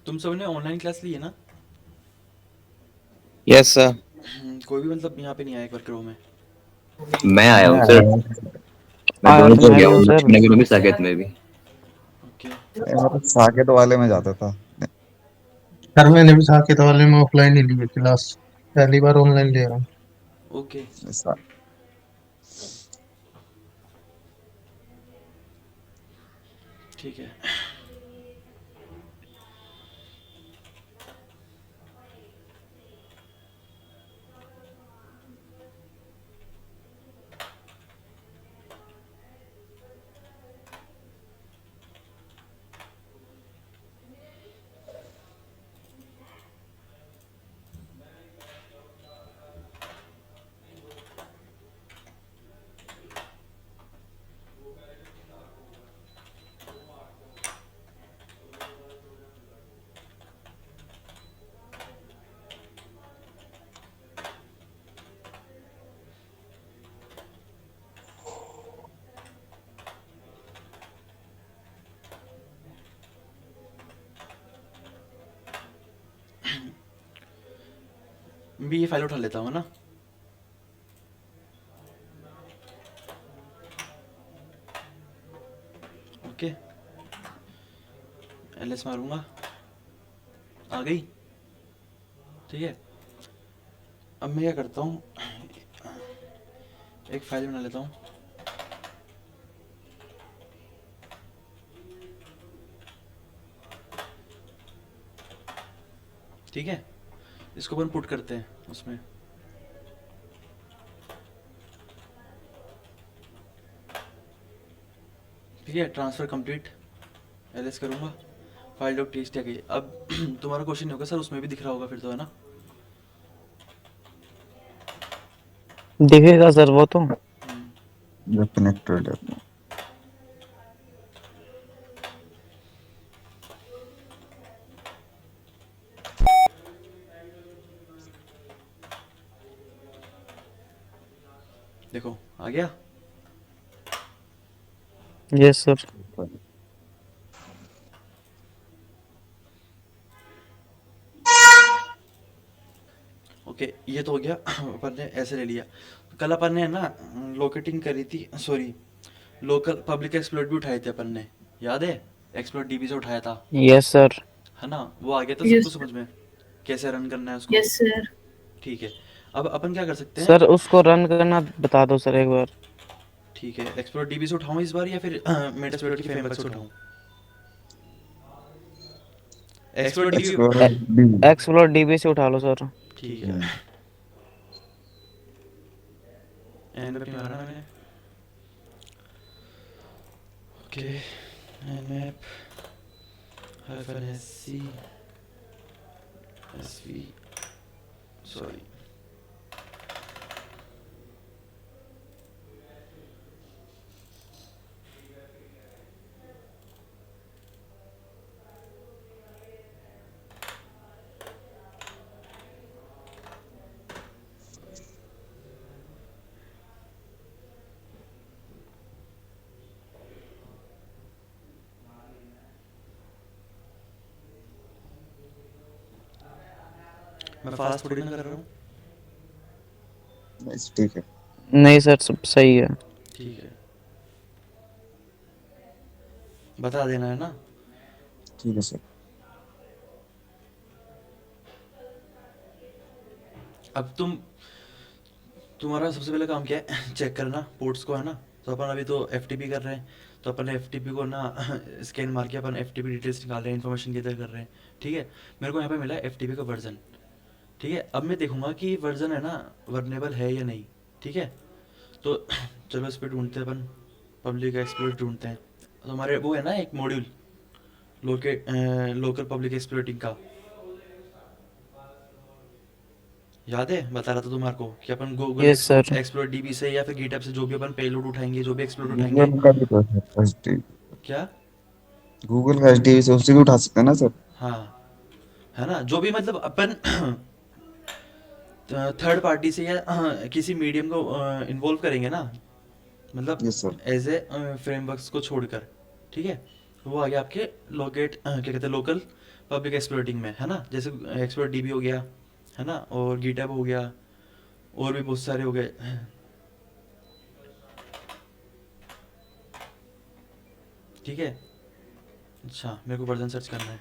तुम सबने ऑनलाइन क्लास ली है ना? Yes sir. कोई भी मतलब यहाँ पे नहीं आया एक बार क्रो में? मैं आया मैं हूँ आया सर। हूँ। मैं आया दोनों तो पर मैं गया भी हूँ हूँ, सर। लक्ष्मी नगर में भी, साकेत में भी। ओके, मैं तो साकेत वाले में जाता था। सर मैंने भी साकेत वाले में ऑफलाइन ही ली है क्लास, पहली बार ऑनलाइन ले रहा हूँ। ओके, सा- ठीक है। मैं भी ये फाइल उठा लेता हूँ ना। ओके, एल एस मारूंगा, आ गई। ठीक है, अब मैं क्या करता हूँ, एक फाइल बना लेता हूँ। ठीक है, इसको अपन पुट करते हैं उसमें। ठीक है, ट्रांसफ़र कंप्लीट, एल एस करूँगा। फाइल डॉट टीएक्सटी आ गई। अब तुम्हारा क्वेश्चन होगा सर उसमें भी दिख रहा होगा फिर तो, है ना? दिखेगा सर वो तो। जो कनेक्टेड है। देखो आ गया। Yes sir. ओके, ये तो हो गया। अपन ने ऐसे ले लिया। कल अपन ने ना लोकेटिंग करी थी, सॉरी लोकल पब्लिक एक्सप्लोर भी उठाए थे अपन ने, याद है? एक्सप्लोर डीबी से उठाया था, यस सर। है ना? वो आ गया था सबको यस समझ में कैसे रन करना है उसको? Yes sir. ठीक है। अब अपन क्या कर सकते हैं? सर उसको रन करना बता दो सर एक बार। ठीक है, एक्सप्लोर डीबी से उठाऊं इस बार या फिर मेटास्प्लोर की फ्रेमवर्क से उठाऊं? Explore DB. एक्सप्लोरर भी। एक्सप्लोर डीबी से उठा लो सर। ठीक है। एंड पे मारा मैंने। Okay, nmap -sc sv, sorry मैं फास्ट थोड़ी ना कर रहा हूँ। बस ठीक है। नहीं सर सब सही है। ठीक है, बता देना, है ना? ठीक है सर। अब तुम्हारा सबसे पहले काम क्या है? चेक करना पोर्ट्स को, है ना? तो अपन अभी तो एफटीपी कर रहे हैं, तो अपन एफटीपी को ना स्कैन मार के अपन एफटीपी डिटेल्स निकाल रहे हैं, इन्फॉर्मेशन गैदर कर रहे हैं। ठीक है, मेरे को यहाँ पे मिला एफटीपी का वर्जन। ठीक है, अब मैं देखूंगा कि वर्जन है ना वर्नेबल है या नहीं। ठीक है, तो चलो इस पर ढूंढते हैं अपन, पब्लिक एक्सप्लोर ढूंढते हैं। तो हमारे वो है ना एक मॉड्यूल लोकल पब्लिक एक्सप्लोटिंग का, याद है? बता रहा था तुम्हारे को कि अपन Google yes sir. Explore DB से या फिर गिटहब से जो भी अपन पेलोड उठाएंगे, जो भी एक्सप्लोर उठाएंगे। गूगल का भी तो है एचडी। क्या? गूगल का एचडी से उससे भी उठा सकते हैं ना सर? हाँ, है ना? जो भी मतलब अपन थर्ड पार्टी से या किसी मीडियम को इन्वॉल्व करेंगे ना, मतलब yes sir. As a frameworks को छोड़कर। ठीक है, वो आ गया आपके लोकेट क्या कहते हैं लोकल पब्लिक एक्सप्लोटिंग में, है ना? जैसे एक्सप्लोर डीबी हो गया, है ना? और गिटहब हो गया, और भी बहुत सारे हो गए। ठीक है, अच्छा मेरे को वर्जन सर्च करना है।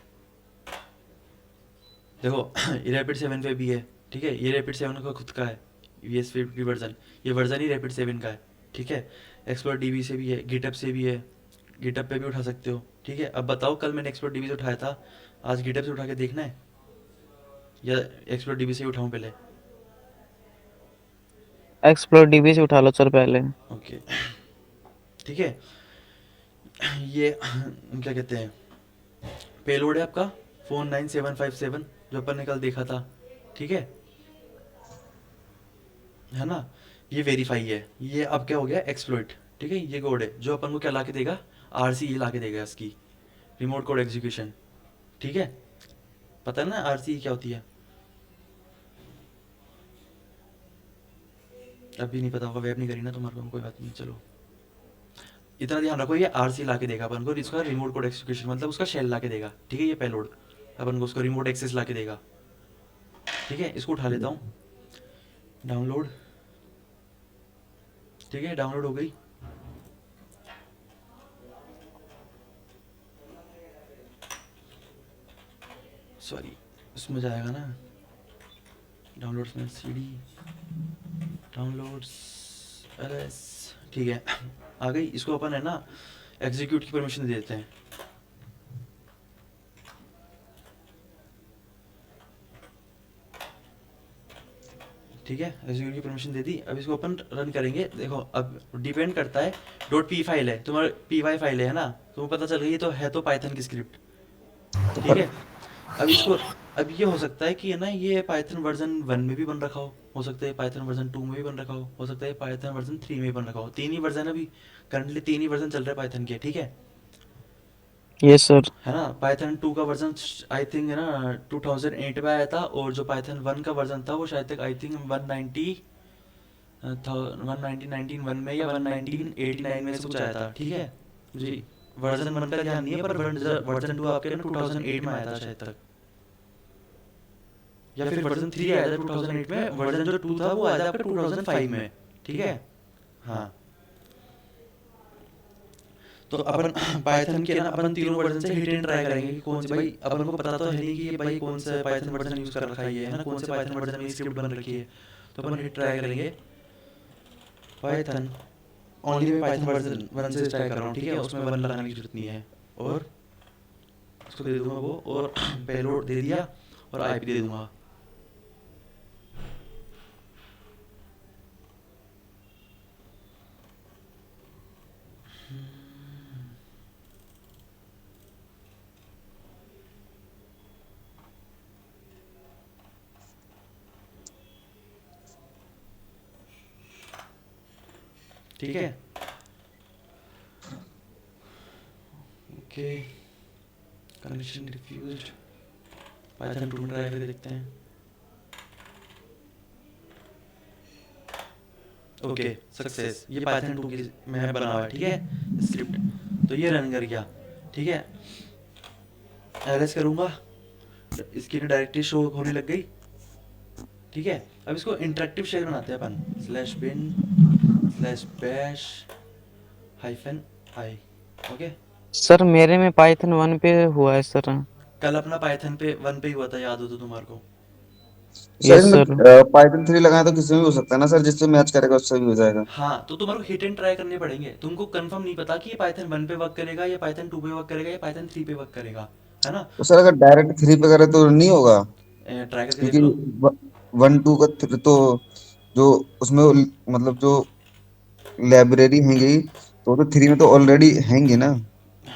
देखो ये रैपिड 7 पे भी है। ठीक है, ये रैपिड 7 का खुद का है, वीएस 50 वर्जन, ये वर्जन ही रैपिड 7 का है। ठीक है, एक्सप्लोर डीबी से भी है, गिटहब से भी है, गिटहब पे भी उठा सकते हो। ठीक है, अब बताओ कल मैंने एक्सप्लोर डीबी से उठाया था, आज गिटहब से उठा के देखना है या एक्सप्लोर डीबी से ही उठाऊं पहले? एक्सप्लोर डीबी से उठा लो सर पहले। ओके, ठीक है। ये क्या कहते हैं, पेलोड है आपका 49757 जो अपन ने कल देखा था। ठीक है ना? ये वेरीफाई है, ये अब क्या हो गया एक्सप्लोइट। ठीक है, ये कोड है जो अपन को क्या ला के देगा, आरसी ये ला के देगा इसकी, रिमोट कोड एग्जीक्यूशन। ठीक है, पता है ना आरसी क्या होती है? अभी नहीं पता होगा, वेब नहीं करी ना तुम्हारे को, कोई बात नहीं। चलो इतना ध्यान रखो, ये आरसी ला के देगा अपन को, इसका रिमोट कोड एग्जीक्यूशन मतलब उसका शेल ला के देगा। ठीक है, ये पेलोड अपन को उसको रिमोट एक्सेस ला के देगा। ठीक है, इसको उठा लेता हूँ, डाउनलोड। ठीक है, डाउनलोड हो गई। सॉरी, उसमें जाएगा ना डाउनलोड्स में, सीडी डाउनलोड्स एलएस। ठीक है, आ गई। इसको अपन है ना एग्जीक्यूट की परमिशन दे देते हैं। ठीक है, एग्जीक्यूट की परमिशन दे दी। अब इसको अपन रन करेंगे। देखो अब डिपेंड करता है, डॉट पी फाइल है तुम्हारा, पी वाई फाइल है ना, तुम्हें पता चल गई, तो है तो पाइथन की स्क्रिप्ट। ठीक है। अब इसको, अब ये हो सकता है कि है ना ये पाइथन वर्जन 1 में भी बन रखा हो सकता है पाइथन वर्जन 2 में भी बन रखा हो सकता है पाइथन वर्जन 3 में भी बन रखा हो। तीन ही वर्जन अभी करंटली, तीन ही वर्जन चल रहा है पाइथन के, ठीक है। Yes sir. है ना, पाइथन 2 का वर्जन आई थिंक है ना 2008 में आया था, और जो पाइथन 1 का वर्जन था वो शायद तक आई थिंक 190 था, 119 वन में या 11989 में से कुछ आया था, ठीक है जी। वर्जन 1 का ध्यान नहीं है, पर वर्जन 2 आपके ना 2008 में आया था शायद तक, या फिर वर्जन 3 आया था 2008 में। वर्जन जो 2 था वो आया था आपका 2005 में, ठीक है। हाँ, तो अपन पाइथन के ना अपन तीनों वर्जन से हिट एंड ट्राई करेंगे कि कौन से, भाई अपन को पता तो है नहीं कि ये भाई कौन सा पाइथन वर्जन यूज कर रखा है ये, है ना, कौन से पाइथन वर्जन में स्क्रिप्ट बन रखी है। तो अपन हिट ट्राई करेंगे पाइथन, ओनली मैं पाइथन वर्जन 1 से ट्राई कर रहा हूँ, ठीक है, उसमें 1 लगाने की जरूरत नहीं है। और उसको दे दूंगा वो, और पेलोड दे दिया और आईपी दे दूंगा। ठीक है, ओके, कनेक्शन रिफ्यूज्ड, पाइथन 2 में ट्राई करके देखते हैं। ओके, सक्सेस, ये पाइथन 2 की मैं बना हुआ है, ठीक है स्क्रिप्ट। तो ये रन कर गया, ठीक है। एलएस करूँगा, इसकी डायरेक्टरी शो होने लग गई, ठीक है। अब इसको इंटरेक्टिव शेल बनाते हैं अपन, slash bin slash bash hyphen I, okay. Sir मेरे में पाइथन 1 पे हुआ है सर। कल अपना पाइथन पे 1 पे ही हुआ था, याद हो तो तुम्हारे को। सर यस इसमें सर। पाइथन 3 लगाए तो किसी में भी हो सकता है ना सर, जिससे मैच करेगा उससे भी हो जाएगा। हाँ, तो तुम्हारे को हिट एंड ट्राई करने पड़ेंगे, तुमको कंफर्म नहीं पता कि ये पाइथन 1 पे वर्क करेगा या पाइथन 2 पे वर्क करेगा या पाइथन 3 पे वर्क करेगा, है ना। तो सर अगर डायरेक्ट 3 पे करे तो नहीं होगा, ट्राई करके देख क्योंकि लो। 1 2 का तो जो उसमें मतलब जो लाइब्रेरी हैंगी तो 3 में तो ऑलरेडी हैंगी ना।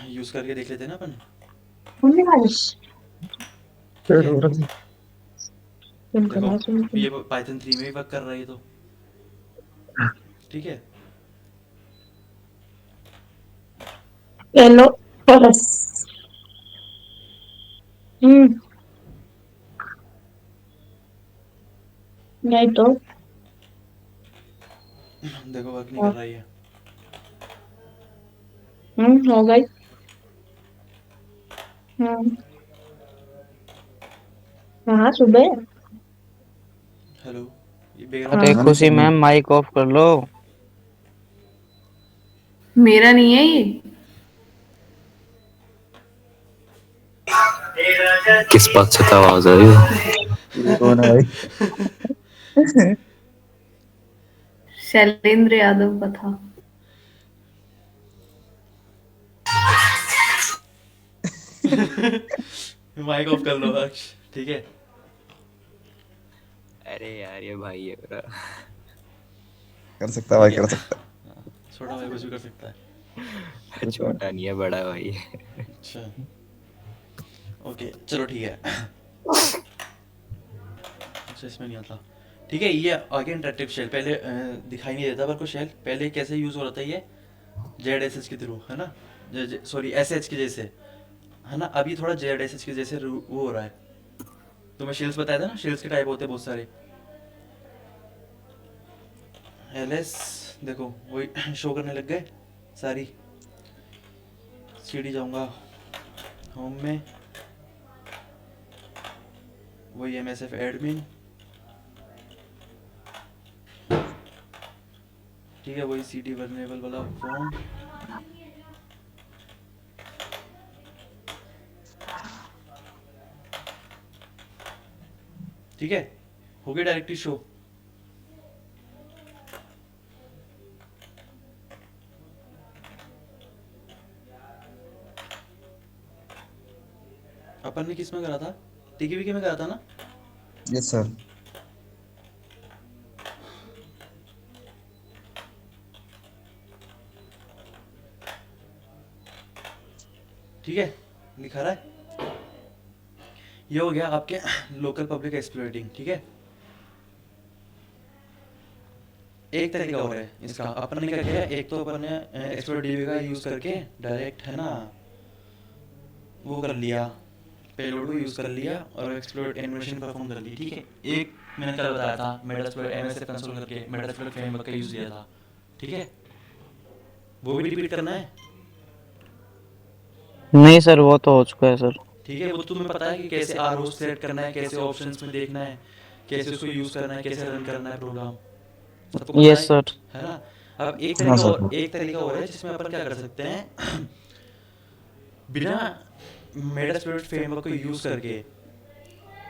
यूज करके देख लेते हैं ना अपन, Only once. ठीक है। फिर देखो ये पाइथन 3 में भी वर्क कर रहा है ये तो, ठीक है। Yellow forest. Hmm. नहीं तो देखो वर्क नहीं कर रहा है ये। हो गई। हम्म। हाँ सुबह। हेलो, ये अरे बैकग्राउंड हाँ नॉइस नहीं खुशी सर नहीं। मैम माइक ऑफ कर लो। मेरा नहीं है ये। किस बात से तो आवाज आ रही है? ये कौन है भाई? शैलेंद्र यादव का था। माइक ऑफ कर लो अक्ष, ठीक है। अरे यार ये भाई है मेरा। कर सकता है भाई, ठीक है, कर सकता हाँ, छोटा भाई कुछ भी कर सकता है। छोटा नहीं है बड़ा भाई है। अच्छा, ओके चलो ठीक है। अच्छा इसमें नहीं आता, ठीक है। ये आगे इंटरेक्टिव शेल, पहले दिखाई नहीं देता पर को शेल पहले कैसे यूज हो रहा था ये जेड एस एच के थ्रू, है ना, सॉरी एस एच के जैसे, है ना। अभी थोड़ा जेड एस एच के जैसे वो हो रहा है। तुम्हें शेल्स बताया था ना, शेल्स के टाइप होते हैं बहुत सारे। एल एस देखो वही शो करने लग गए सारी। सीडी जाऊंगा होम में, वही एम एस एफ एडमिन, ठीक है, वही सीडी वर्नेबल वाला फॉर्म, ठीक है। हो गया डायरेक्टली शो। अपन ने किस में करा था, टीकीवीके में करा था ना। है। Yes sir. ठीक है, लिखा रहा है। ये हो गया आपके लोकल पब्लिक एक्सप्लोइटिंग, ठीक है। एक तरीका और है इसका, अपन ने क्या किया, एक तो अपन ने एक्सप्लोर डीबी का यूज़ करके डायरेक्ट है ना वो कर लिया, पेलोड को यूज़ कर लिया और एक्सप्लोर एनिमेशन परफॉर्म कर ली, ठीक है। एक मैंने कल बताया था मेटास्प्लोइट एमएसएफ कंसोल करके मेटास्प्लोइट फ्रेमवर्क का यूज़ किया था, ठीक है। वो भी रिपीट करना है, नहीं सर, वो तो हो चुका है सर। ठीक है। वो तुम्हें पता है कि कैसे आर होस्ट सेट करना है, कैसे ऑप्शंस में देखना है, कैसे उसको यूज़ करना है, कैसे रन करना है प्रोग्राम, सबको पता यस सर। है ना। अब एक हाँ तरीका सर। और एक तरीका और है जिसमें अपन क्या कर सकते हैं बिना मेटास्प्लोइट फ्रेमवर्क को यूज़ करके,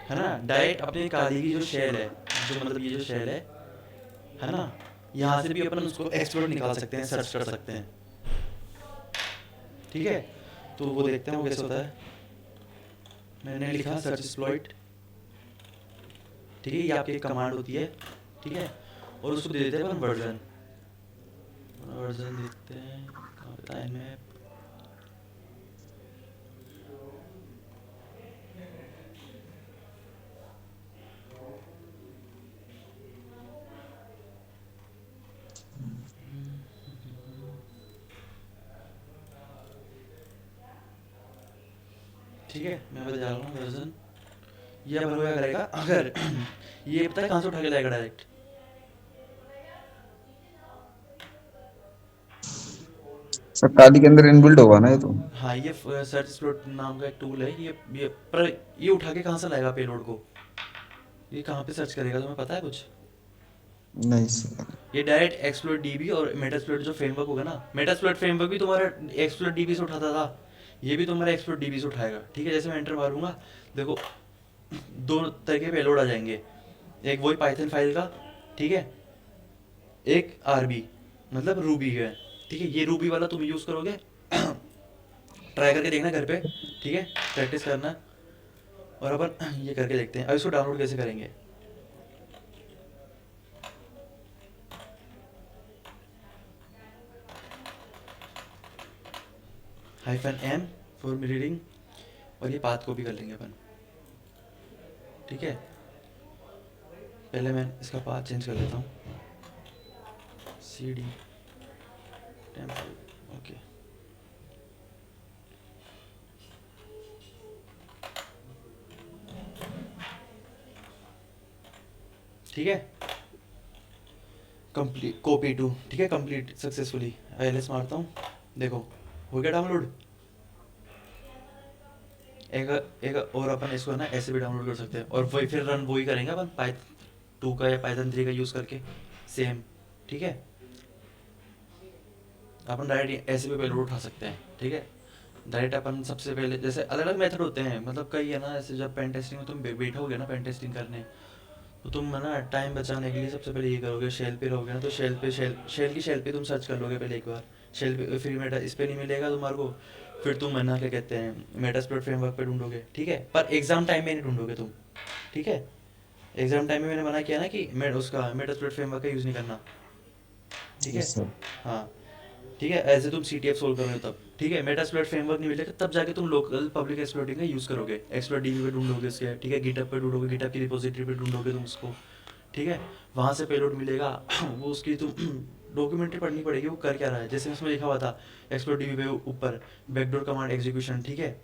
है ना, डायरेक्ट अपने काली की जो शेल है, जो मतलब ये जो शेल है ना, यहाँ से भी अपन उसको एक्सप्लोर निकाल सकते हैं, सर्च कर सकते हैं, ठीक है। तो वो देखते हैं वो कैसे होता है। मैंने लिखा सर्च एक्सप्लॉइट, ठीक है, ये आपकी एक कमांड होती है, ठीक है। और उसको दे देते हैं अपन वर्जन, वर्जन देखते हैं कहाँ पे था इनमें। ठीक है, मैं बता रहा हूँ वर्जन। ये अपन क्या करेगा, अगर ये पता है कहाँ से उठा के लाएगा डायरेक्ट, सर टाली के अंदर इनबिल्ट होगा ना ये तो। हाँ ये सर्च एक्सप्लोर नाम का एक टूल है, ये पर ये उठा के कहाँ से लाएगा पेलोड को, ये कहाँ पे सर्च करेगा, तुम्हें पता है कुछ? नहीं सर। ये डायरेक्ट एक्सप्लोर डीबी और मेटास्प्लोइट जो फ्रेमवर्क होगा ना, मेटास्प्लोइट फ्रेमवर्क भी तुम्हारा एक्सप्लोर डीबी से उठाता था, ये भी तुम्हारा एक्सप्लोर डीबी से उठाएगा, ठीक है। जैसे मैं एंटर मारूंगा, देखो दो तरह के पेलोड आ जाएंगे, एक वही पाइथन फाइल का, ठीक है, एक आरबी मतलब रूबी है, ठीक है। ये रूबी वाला तुम यूज़ करोगे ट्राई करके देखना घर पे, ठीक है, प्रैक्टिस करना। और अपन ये करके देखते हैं। अब इसको डाउनलोड कैसे करेंगे, -m फॉर मिररिंग, और ये पाथ कॉपी कर लेंगे अपन, ठीक है। पहले मैं इसका पाथ चेंज कर लेता हूँ, cd टेम्पल, ओके। ठीक है, कंप्लीट कॉपी टू, ठीक है, कंप्लीट सक्सेसफुली। एलएस मारता हूँ, देखो हो गया डाउनलोड। एक एक और अपन इसको ना ऐसे भी डाउनलोड कर सकते हैं, और वही फिर रन वही करेंगे अपन पाइथन 2 का या पाइथन 3 का यूज़ करके, सेम, ठीक है। अपन डायरेक्ट ऐसे भी पेलोड उठा सकते हैं, ठीक है। डायरेक्ट अपन सबसे पहले, जैसे अलग अलग मेथड होते हैं, मतलब कई है ना, ऐसे जब पेन टेस्टिंग में तुम बैठोगे ना पेन टेस्टिंग करने, तो तुम है ना टाइम बचाने के लिए सबसे पहले ये करोगे, शेल पे रहोगे ना, तो शेल पे तुम सर्च कर लोगे पहले एक बार, शेल पे फिर मेटा इस पे नहीं मिलेगा तुम्हारे को, फिर तुम है ना क्या कहते हैं मेटास्प्लोइट फ्रेमवर्क पे ढूंढोगे, ठीक है। पर एग्जाम टाइम में नहीं ढूंढोगे तुम, ठीक है। एग्जाम टाइम में मैंने मना किया ना कि मैं उसका मेटास्प्लोइट फ्रेमवर्क का यूज़ नहीं करना, ठीक है। Yes sir. हाँ ठीक है, ऐसे तुम CTF सोल्व कर रहे हो तब, ठीक है। मेटास्प्लोइट फ्रेमवर्क नहीं मिलेगा तब जाके तुम लोकल पब्लिक एक्सप्लोइटिंग का यूज़ करोगे, एक्सप्लोइट डीबी पे ढूंढोगे उसके, ठीक है, गिटहब पे ढूंढोगे, गिटहब की रिपोजिटरी पे ढूंढोगे तुम उसको, ठीक है। वहाँ से पेलोड मिलेगा वो उसकी तुम डॉक्यूमेंट्री पढ़नी पड़ेगी, वो कर क्या रहा है। जैसे उसमें लिखा हुआ था एक्सप्लोर डीबी पे ऊपर बैकडोर कमांड एग्जीक्यूशन, ठीक है,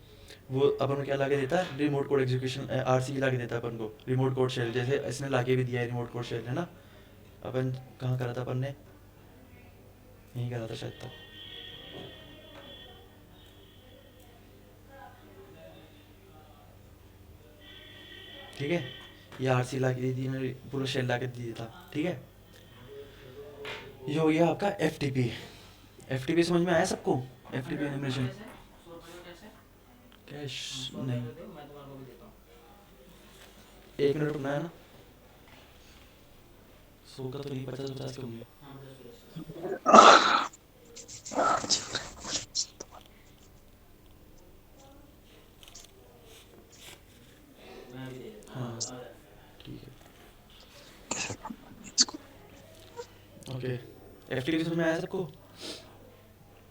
वो अपन को क्या ला के देता है, रिमोट कोड एग्जीक्यूशन RC ला के देता है अपन को, रिमोट कोड शेल, जैसे इसने ला के भी दिया है रिमोट कोड शेल, है ना। अपन कहाँ करा था अपन ने, यहीं करा था शायद तक, ठीक है। ये RC ला के दी थी मैंने, पूरा शेल ला के दिया था, ठीक है। ये हो गया आपका FTP समझ में आया सबको, FTP एनिमेशन कैश नहीं, 1 मिनट रुकना है ना, 100 का तो नहीं, 50-50 के होंगे। हाँ ठीक है, ओके। FTP समझ में आया सबको,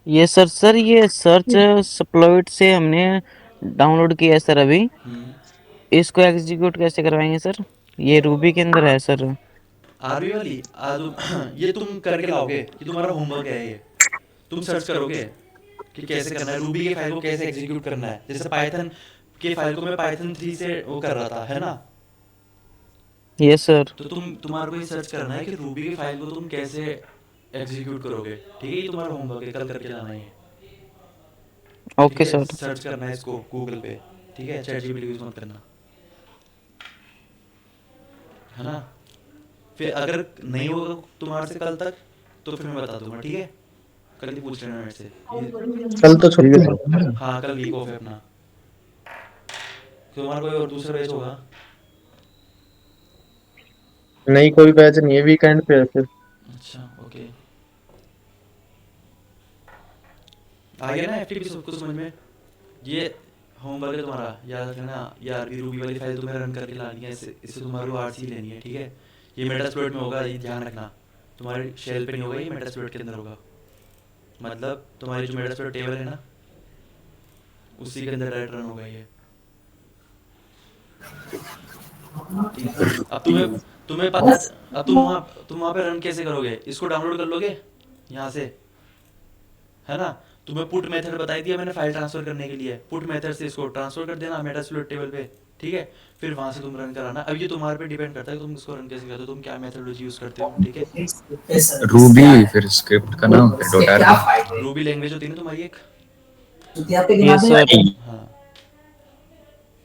ये सर ये सर्च एक्सप्लॉइट से हमने डाउनलोड किया है सर अभी। इसको एग्जीक्यूट कैसे करवाएंगे सर? ये रूबी के अंदर है सर। आरबी वाली ये तुम करके लाओगे, ये तुम्हारा होमवर्क है। ये तुम सर्च करोगे कि कैसे करना है, रूबी के फाइल को कैसे एग्जीक्यूट करना है। जैसे पाइथन के फाइल को मैं पाइथन 3 से वो कर रहा था, है ना। Yes sir. तो तुम्हारे को ये सर्च करना है कि रूबी की फाइल को तुम कैसे एग्जीक्यूट करोगे, ठीक है। ये तुम्हारा होमवर्क है, कल करके लाना है ये, ठीक ओके है। सर। सर्च करना है इसको गूगल पे, ठीक है। चैट जीपीटी यूज मत करना, है ना। फिर अगर नहीं होगा तुम्हारे से कल तक तो फिर मैं बता दूंगा, ठीक है। कल ही पूछ लेना मेरे से कल तो ठीक है छुट्टी सर। है। हाँ कल वीक ऑफ है अपना। तुम्हारा कोई और दूसरा बैच होगा? नहीं कोई बैच नहीं है, वीकेंड पे है फिर। अच्छा ओके। आ गया ना एफटीपी सबको समझ में। ये होमवर्क है तुम्हारा, याद रखना। यार भी रूबी वाली फाइल तुम्हें रन करके लानी है, इससे तुम्हारी आरसी लेनी है, ठीक है। ये मेटास्प्लॉइट में होगा, ये ध्यान रखना। तुम्हारे शेल पे नहीं होगा, ये मेटास्प्लॉइट के अंदर होगा। मतलब तुम्हारी जो मेटास्प्लॉइट टेबल है ना, उसी के अंदर डायरेक्ट रन होगा ये, ठीक है। अब तुम्हें पता, अब तुम वहाँ पे रन कैसे करोगे? इसको डाउनलोड कर लोगे यहाँ से, है ना। तुम्हें पुट मेथड बताई दिया मैंने फाइल ट्रांसफर करने के लिए। पुट मेथड से इसको ट्रांसफर कर देना मेटास्प्लॉइट टेबल पे, ठीक है। फिर वहाँ से तुम रन कराना। अब ये तुम्हारे पे डिपेंड करता है कि तुम इसको रन कैसे करते हो, तुम क्या मेथडोलॉजी यूज़ करते हो, ठीक है। रूबी फिर स्क्रिप्ट का नाम फिर डॉट आर। रूबी लैंग्वेज होती है ना तुम्हारी एक, यस सर। हाँ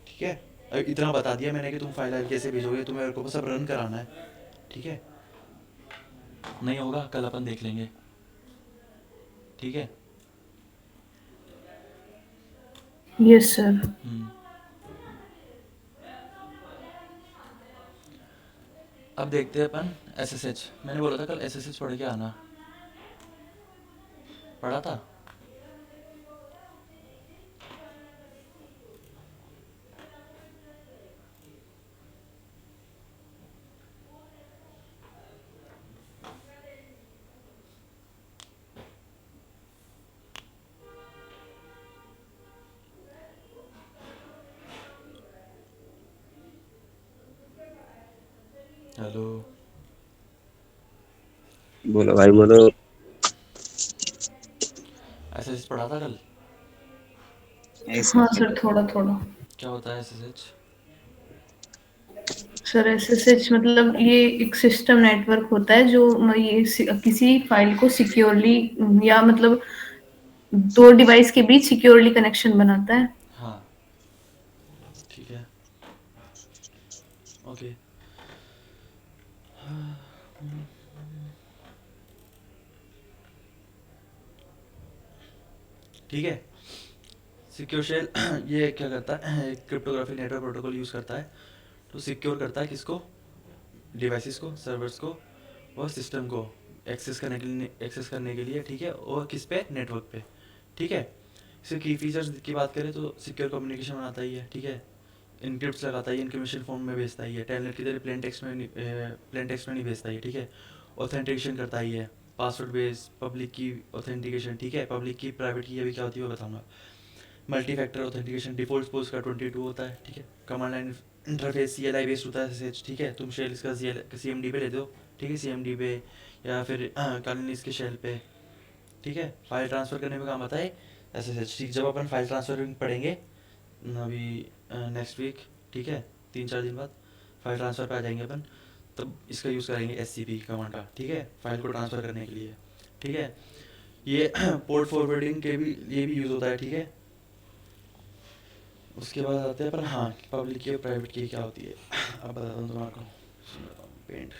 ठीक है। अब इतना बता दिया मैंने कि तुम फाइल कैसे भेजोगे, तुम्हें को सब रन कराना है, ठीक है। नहीं होगा कल अपन देख लेंगे, ठीक है। Yes sir. अब देखते हैं अपन एसएसएच। मैंने बोला था कल एसएसएच पढ़ के आना, पढ़ा था। हेलो, बोलो भाई बोलो। एसएसएच पढ़ा था कल? हाँ सर, थोड़ा थोड़ा। क्या होता है एसएसएच? सर एसएसएच मतलब ये एक सिस्टम नेटवर्क होता है जो किसी फाइल को सिक्योरली या मतलब दो डिवाइस के बीच सिक्योरली कनेक्शन बनाता है। हाँ ठीक है, ओके। ठीक है। सिक्योर शेल ये क्या करता है, क्रिप्टोग्राफी नेटवर्क प्रोटोकॉल यूज़ करता है। तो सिक्योर करता है किसको? डिवाइसेस को, सर्वर्स को और सिस्टम को एक्सेस करने के लिए, ठीक है। और किस पे? नेटवर्क पे, ठीक है। इसके की फीचर्स की बात करें तो सिक्योर कम्युनिकेशन बनाता ही है, ठीक है। इनक्रिप्ट लगाता ही, इनक्रिप्शन फॉर्म में भेजता ही है, टेलनेट की तरह प्लेन टेक्स्ट में नहीं भेजता ही, ठीक है। ऑथेंटिकेशन करता ही है, पासवर्ड बेस्ड पब्लिक की ऑथेंटिकेशन, ठीक है। पब्लिक की प्राइवेट की अभी क्या होती है वो बताऊंगा। Multi factor authentication default post का 22 होता है, ठीक है। Command line interface CLI based होता है SSH, ठीक है। तुम शेल इसका CMD पे लेते हो, ठीक है। CMD पे या फिर कालिन इसके शेल पे, ठीक है। फाइल ट्रांसफ़र करने में काम आता है SSH, ठीक। जब अपन फाइल ट्रांसफर पढ़ेंगे अभी नेक्स्ट वीक, ठीक है, 3-4 दिन बाद फाइल ट्रांसफ़र पे आ जाएंगे अपन, तब इसका यूज़ करेंगे SCP कमांड का, ठीक है। फाइल को ट्रांसफ़र करने के लिए, ठीक है। ये पोर्ट फॉरवर्डिंग के भी ये भी यूज़ होता है, ठीक है। उसके बाद आते हैं पर हाँ पब्लिक की और प्राइवेट की क्या होती है, अब बताता हूँ तुम्हारे को। पेंट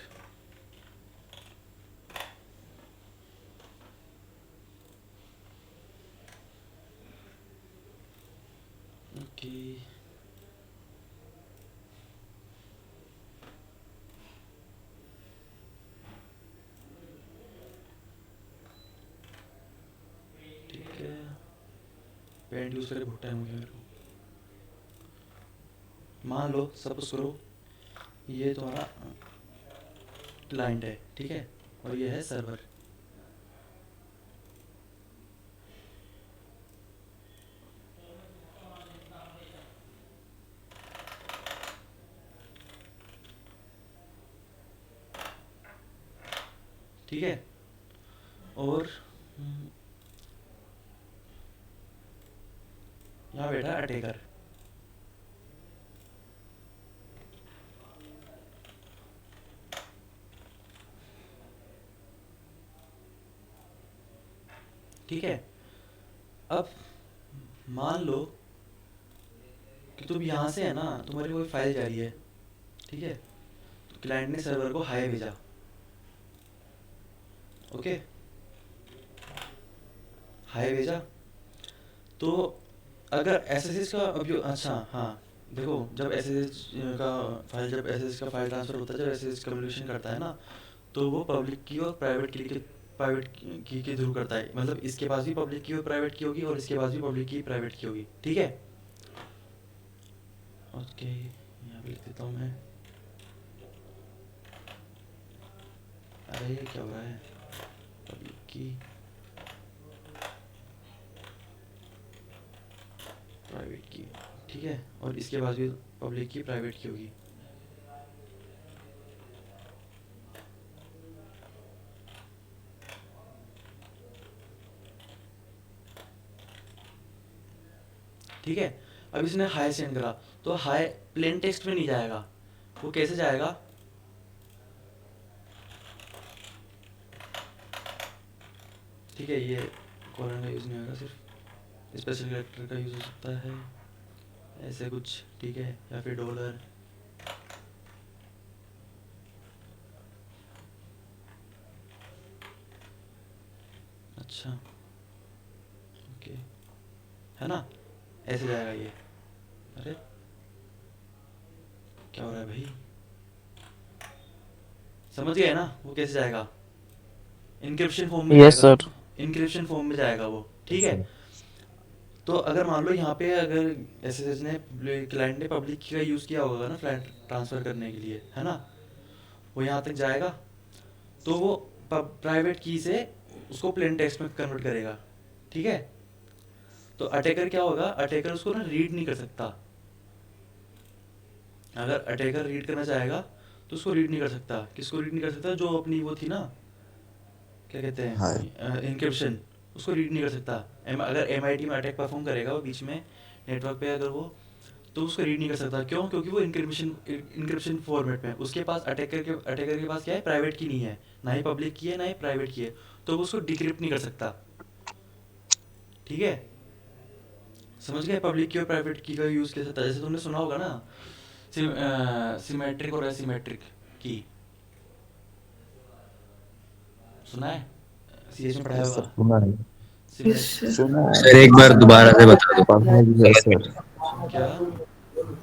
ओके, ठीक है। पेंट यूज़ करके बहुत टाइम हो गया मेरे को। मान लो सपोज करो ये तुम्हारा क्लाइंट है, ठीक है, और ये है सर्वर। ठीक है। और यहाँ बैठा है अटैकर, ठीक है। अब मान लो कि तुम यहाँ से है ना, तुम्हारी कोई फाइल जा रही है, ठीक है। तो क्लाइंट ने सर्वर को हाई भेजा, ओके, हाई भेजा। तो अगर एसएसएच का अब अच्छा हाँ, देखो जब एसएसएच का फाइल, जब एसएसएच का फाइल ट्रांसफर होता है, जब एसएसएच कम्युनिकेशन करता है ना, तो वो पब्लिक की और प्राइवेट की के थ्रू करता है। मतलब इसके पास भी पब्लिक की और प्राइवेट की होगी, और इसके पास भी पब्लिक की प्राइवेट की होगी, ठीक है। ओके, यहाँ पे लिख देता हूँ मैं। अरे ये क्या हो रहा है, पब्लिक की प्राइवेट की, ठीक है। और इसके पास भी पब्लिक की प्राइवेट की होगी, ठीक है। अब इसने हाई सेंड करा, तो हाई प्लेन टेक्स्ट में नहीं जाएगा, वो कैसे जाएगा, ठीक है। ये कॉलन का यूज़ नहीं होगा, सिर्फ स्पेशल कैरेक्टर का यूज़ हो सकता है, ऐसे कुछ, ठीक है। या फिर डॉलर, अच्छा, ओके, है ना, ऐसे जाएगा ये। अरे क्या हो रहा है भाई, समझ गए ना वो कैसे जाएगा, इनक्रिप्शन फॉर्म में यस जाएगा, सर। इनक्रिप्शन फॉर्म में जाएगा वो, ठीक है। तो अगर मान लो यहाँ पे अगर एसएसएच ने, क्लाइंट ने पब्लिक की का यूज़ किया होगा ना फ्लाइट ट्रांसफ़र करने के लिए, है ना, वो यहाँ तक जाएगा, तो वो प्राइवेट की से उसको प्लेन टेक्स्ट में कन्वर्ट करेगा, ठीक है। तो अटैकर क्या होगा, अटैकर उसको ना रीड नहीं कर सकता। अगर अटैकर रीड करना चाहेगा तो उसको रीड नहीं कर सकता। किसको रीड नहीं कर सकता, जो अपनी वो थी ना, क्या कहते हाय हैं, इनक्रिप्शन, उसको रीड नहीं कर सकता। अगर एमआईटी में अटैक परफॉर्म करेगा वो बीच में नेटवर्क पे, अगर वो, तो उसको रीड नहीं कर सकता। क्यों, क्योंकि वो इनक्रिप्शन फॉर्मेट में है। उसके पास अटैकर के पास क्या है, प्राइवेट की नहीं है, ना ही पब्लिक की है, ना ही प्राइवेट की है, तो वो उसको डिक्रिप्ट नहीं कर सकता, ठीक है। समझ गए पब्लिक की और प्राइवेट की का यूज़ कैसे होता है। जैसे तुमने सुना होगा ना, सिमेट्रिक और एसिमेट्रिक की, सुना है, सीएच में पढ़ाया ये होगा। सब सुना है, यस सर। सुना है, सर एक बार दोबारा से बता दो, पढ़ा भी है समझ में सर। नहीं। क्या,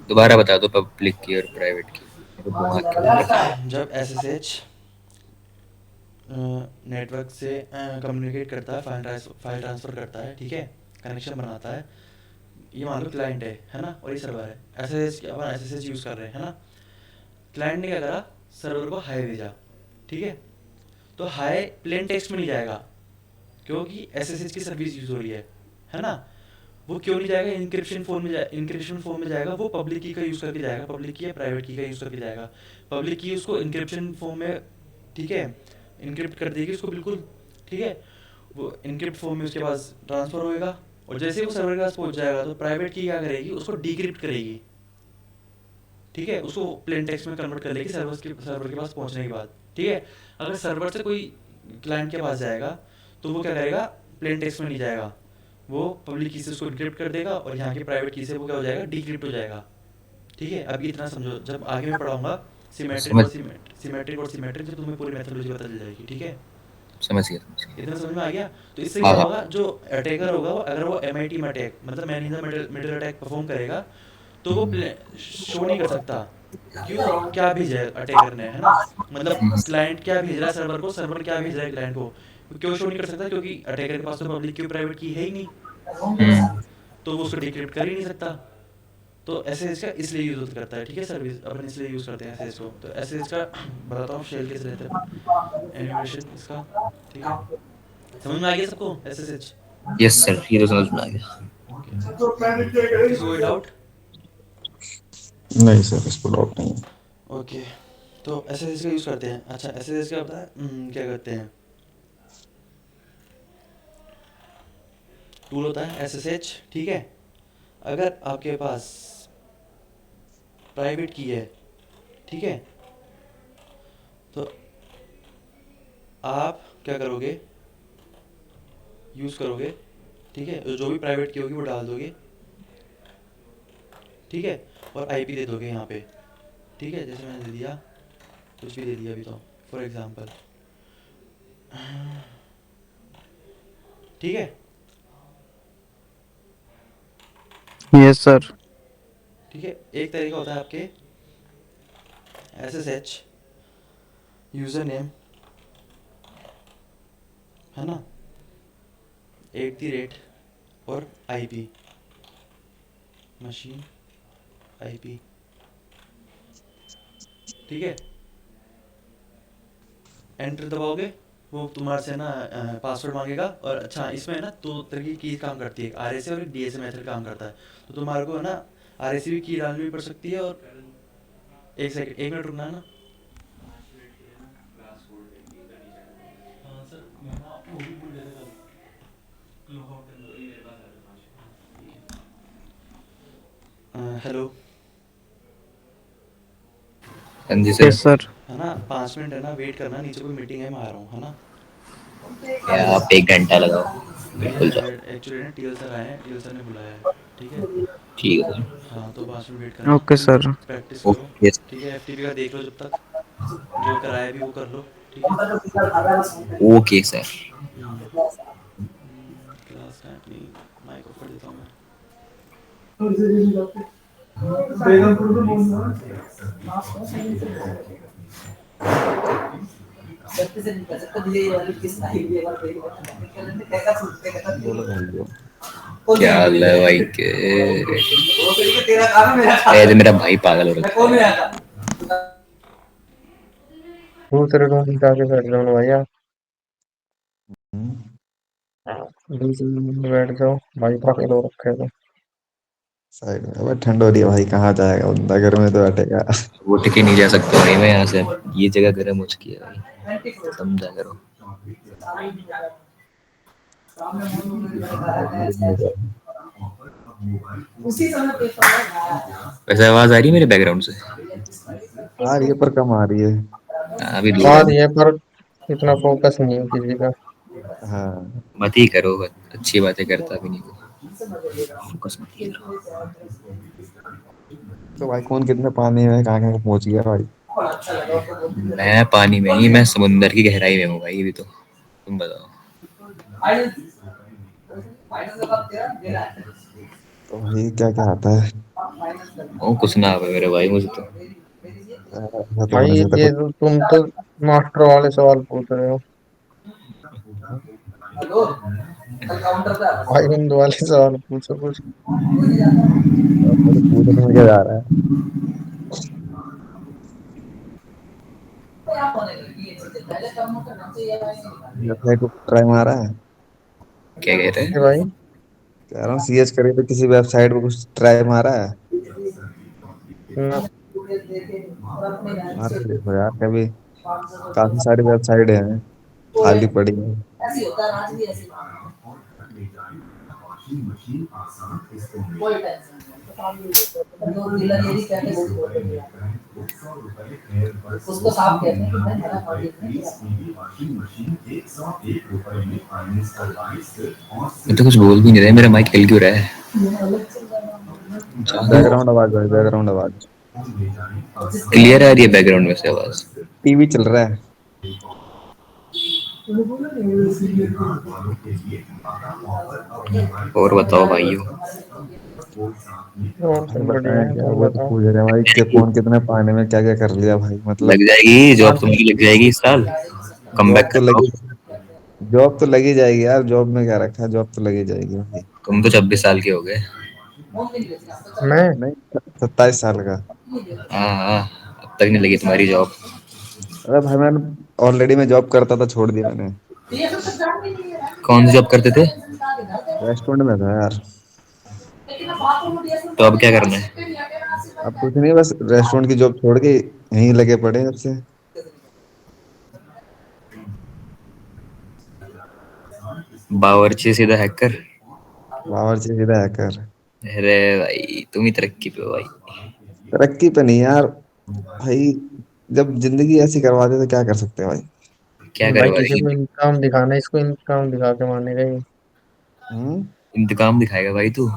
दोबारा बता दो, पब्लिक की और प्राइवेट की, मेरे दिमाग के अंदर। जब एसएसएच नेटवर्क से कम्युनिकेट करता है, फाइल ट्रांसफ़र करता है, ठीक है, कनेक्शन बनाता है। ये मान लो क्लाइंट है ना, और ये सर्वर है, एसएसएच, अपन एसएसएच यूज़ कर रहे हैं, है ना। क्लाइंट ने क्या करा, सर्वर को हाई भेजा, ठीक है। तो हाई प्लेन टेक्स्ट में नहीं जाएगा, क्योंकि एसएसएच की सर्विस यूज़ हो रही है ना। वो क्यों नहीं जाएगा, इंक्रिप्शन फॉर्म में जाएगा। वो पब्लिक की का यूज़ करके जाएगा, पब्लिक की या प्राइवेट की का यूज़ करके जाएगा। पब्लिक की उसको इंक्रिप्शन फॉर्म में, ठीक है, इनक्रिप्ट कर देगी उसको बिल्कुल, ठीक है। वो इनक्रिप्ट फॉर्म में उसके पास ट्रांसफ़र होएगा, और जैसे वो सर्वर के पास पहुंच जाएगा तो प्राइवेट की क्या करेगी, उसको डिक्रिप्ट करेगी, ठीक है, उसको प्लेन टेक्स्ट में कन्वर्ट कर लेगी सर्वर के पास पहुंचने के बाद, ठीक है। अगर सर्वर से कोई क्लाइंट के पास जाएगा तो वो क्या करेगा, प्लेन टेक्स्ट में नहीं जाएगा, वो पब्लिक की से उसको इनक्रिप्ट कर देगा, और यहाँ की प्राइवेट की से वो क्या हो जाएगा, डिक्रिप्ट हो जाएगा, ठीक है। अब इतना समझो, जब आगे मैं पढ़ाऊंगा समझ सिमेट्रिक और सिमेट्रिक, जब तुम्हें पूरी मेथोडोलॉजी पता चल जाएगी, ठीक है। समझ गया। इतना समझ में आ गया। तो इससे हाँ क्या हाँ। होगा, जो अटैकर होगा वो, अगर वो एमआईटी में अटैक, मतलब man in the middle attack perform करेगा, तो वो शो नहीं कर सकता, क्यों, क्या भेजा है अटैकर ने, है ना। मतलब क्लाइंट क्या भेज रहा है सर्वर को, सर्वर क्या भेज रहा है क्लाइंट को, क्यों शो नहीं कर सकता, क्योंकि अटैकर के पास तो पब्लिक की प्राइवेट की है ही नहीं, तो वो उसको डिक्रिप्ट कर ही नहीं सकता। तो एसएसएच का इसलिए यूज़ करता है, ठीक है, सर्विस अपन इसलिए यूज़ करते हैं एसएसएच को। तो एसएसएच का बताता हूँ शेल कैसे रहता है, एनिमेशन इसका, ठीक है। समझ में आ गया सबको एसएसएच, यस सर, ये तो समझ में आ गया। ओके, किसी कोई डाउट, नहीं सर, इसको डाउट नहीं है। ओके। तो एसएसएच का यूज़ करते हैं। अच्छा, एसएसएच का पता है क्या करते हैं, टूल होता है SSH, ठीक है। अगर आपके पास प्राइवेट की है, ठीक है, तो आप क्या करोगे, यूज़ करोगे, ठीक है, जो भी प्राइवेट की होगी वो डाल दोगे, ठीक है, और IP दे दोगे यहाँ पे, ठीक है, जैसे मैंने दे दिया, कुछ भी दे दिया अभी तो, फॉर एग्जांपल, ठीक है, यस सर। ठीक है। एक तरीका होता है आपके SSH, यूज़र नेम, है ना, @ और IP, मशीन IP, ठीक है। एंटर दबाओगे, वो तुम्हारे से ना पासवर्ड मांगेगा। और अच्छा, इसमें ना दो तरह की की काम करती है, RSA और DSA मेथड काम करता है। तो तुम्हारे को है ना RSA भी की डालनी भी पड़ सकती है। और एक सेकंड, 1 मिनट रुकना है ना। हाँ सर, मैं ना आपको वो भी भूल गया था कल, लॉगआउट करना। हेलो, हाँ जी सर। Yes sir. है ना, 5 मिनट है ना, वेट करना, नीचे कोई मीटिंग है, मैं आ रहा हूँ, है ना। या आप 1 घंटा लगाओ, बिल्कुल जाओ। एक्चुअली ना TL सर आए हैं, TL सर ने बुलाया है, ठीक है। ठीक है सर। हाँ, तो 5 मिनट वेट करना, ओके तुम सर। प्रैक्टिस करो, ओके ठीक है। FTP का देख लो जब तक, जो कराया भी वो कर लो, ठीक है। Okay sir. क्लास का अपनी माइक ऑफ कर देता हूँ मैं। बोलो भाई। क्या हाल है भाई के? ऐसे मेरा भाई पागल हो रखा है। दूसरे रूम में जाके बैठ जाओ ना भैया। हम्म, दूसरे रूम में बैठ जाओ, भाई पागल हो रखे हो। साइड में अब ठंड हो रही है भाई, कहाँ जाएगा बंदा, घर में तो बैठेगा। उठ के नहीं जा सकता भाई मैं यहाँ से, ये जगह गर्म हो चुकी है भाई, समझा करो। वैसे आवाज आ रही है मेरे बैकग्राउंड से? आ रही है पर कम आ रही है। अभी दूर आ है। रही है पर इतना फोकस नहीं है किसी का। हाँ, मत ही करो, अच्छी बातें करता भी नहीं को, फोकस मत ही करो। तो भाई कौन कितने पानी में कहाँ कहाँ पहुंच गया भाई। मैं पानी में नहीं, मैं समुंदर की गहराई में हूँ भाई अभी तो, तुम बताओ। तो भाई क्या क्या आता है। ओ कुछ ना आवे मेरे भाई मुझे तो। ऐसा तो भाई होने से तो ये कुछ। तो तुम तो मास्टर वाले सवाल पूछ रहे हो, भाई हिंदू वाले सवाल पूछो कुछ। मेरे पूछने में क्या जा रहा है। वेबसाइट को ट्राई मारा है। क्या कह रहे ये हैं? भाई कह रहा हूँ CS करिए तो किसी वेबसाइट पे कुछ ट्राई मारा है। ना, मार के देखो यार कभी, काफी सारी वेबसाइट हैं खाली पड़ी है। मैं तो कुछ बोल भी नहीं रहा, मेरा माइक हिल क्यों रहा है? जादू। बैकग्राउंड आवाज भाई, बैकग्राउंड आवाज। क्लियर आ रही है बैकग्राउंड में से आवाज? टीवी चल रहा है। और बताओ भाइयों। और भाई सब बढ़िया बताएं है, क्या, तुम वो तो बताओ। पूछ रहे हैं भाई कि कौन कितने पानी में क्या क्या कर लिया भाई, लग मतलब। जाएगी जॉब, आज तुम्हारी लग जाएगी इस साल, कम बैक जॉब तो कर। लगी, जॉब तो लगी जाएगी यार, जॉब में क्या रखा है, जॉब तो लगी जाएगी भाई। तुम तो 26 साल के हो गए। मैं नहीं, 27 साल का। हाँ हाँ, अब तक नहीं लगी तुम्हारी जॉब। अरे भाई मैं ऑलरेडी मैं जॉब करता था, छोड़ दिया मैंने। कौन सी जॉब करते थे? रेस्टोरेंट में था यार। तो अब क्या करना है? अब कुछ नहीं, बस रेस्टोरेंट की जॉब छोड़ के यहीं लगे पड़े हैं अब से। बावर्ची सीधा हैकर। बावर्ची सीधा हैकर। अरे भाई तुम ही तरक्की पे हो भाई। तरक्की पे नहीं यार भाई, जब जिंदगी ऐसी करवा दे तो क्या कर सकते हैं भाई। क्या भाई करवा किसी रही को है? इंतकाम दिखाना, इसको इंतकाम दिखा के मानेगा ये। हम्म। इंतकाम दिखाएगा भाई तू?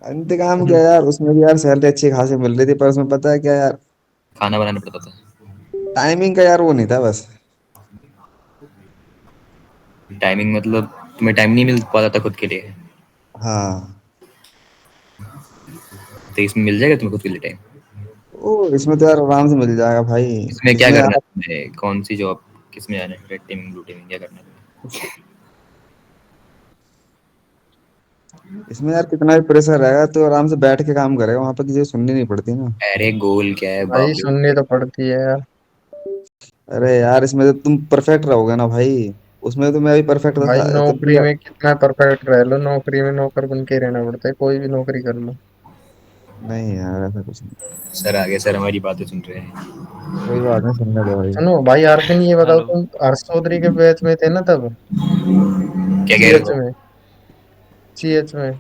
इंतकाम क्या यार, उसमें भी यार सैलरी अच्छी खासी मिल रही थी, पर उसमें पता है क्या यार, खाना बनाना पड़ता था। टाइमिंग का यार वो नहीं था बस। टाइमिंग मतलब तुम्हें टाइम नहीं मिल पाता था खुद के लिए? हाँ। तो इसमें मिल जाएगा तुम्हें खुद के लिए टाइम? ओ इसमें तो यार आराम से मिल जाएगा भाई। इसमें क्या इसमें करना यार, है तुम्हें? कौन सी जॉब, किसमें जाना है? रेड टीमिंग, ब्लू टीमिंग, क्या करना है तुम्हें? इसमें यार कितना भी प्रेशर रहेगा तो आराम से बैठ के काम करेगा, वहां पर किसी को सुननी नहीं पड़ती ना। अरे गोल क्या है भाई बाबू? सुननी तो पड़ती है यार। अरे यार इसमें तो तुम परफेक्ट रहोगे ना भाई, उसमें तो मैं भी परफेक्ट भाई था तब भी नौकरी यार। में कितना परफेक्ट रह लो, नौकरी में नौकर बन के ही रहना पड़ता है, कोई भी नौकरी कर लो। नहीं यार ऐसा कुछ नहीं। सर आगे, सर हमारी बातें सुन रहे हैं। कोई बात नहीं, सुनने दो भाई। सुनो भाई, आरफिन ये बताओ, हेलो। तुम हर्ष चौधरी के बैच में थे ना तब? क्या कह रहे सीएच हो? में, सीएच में।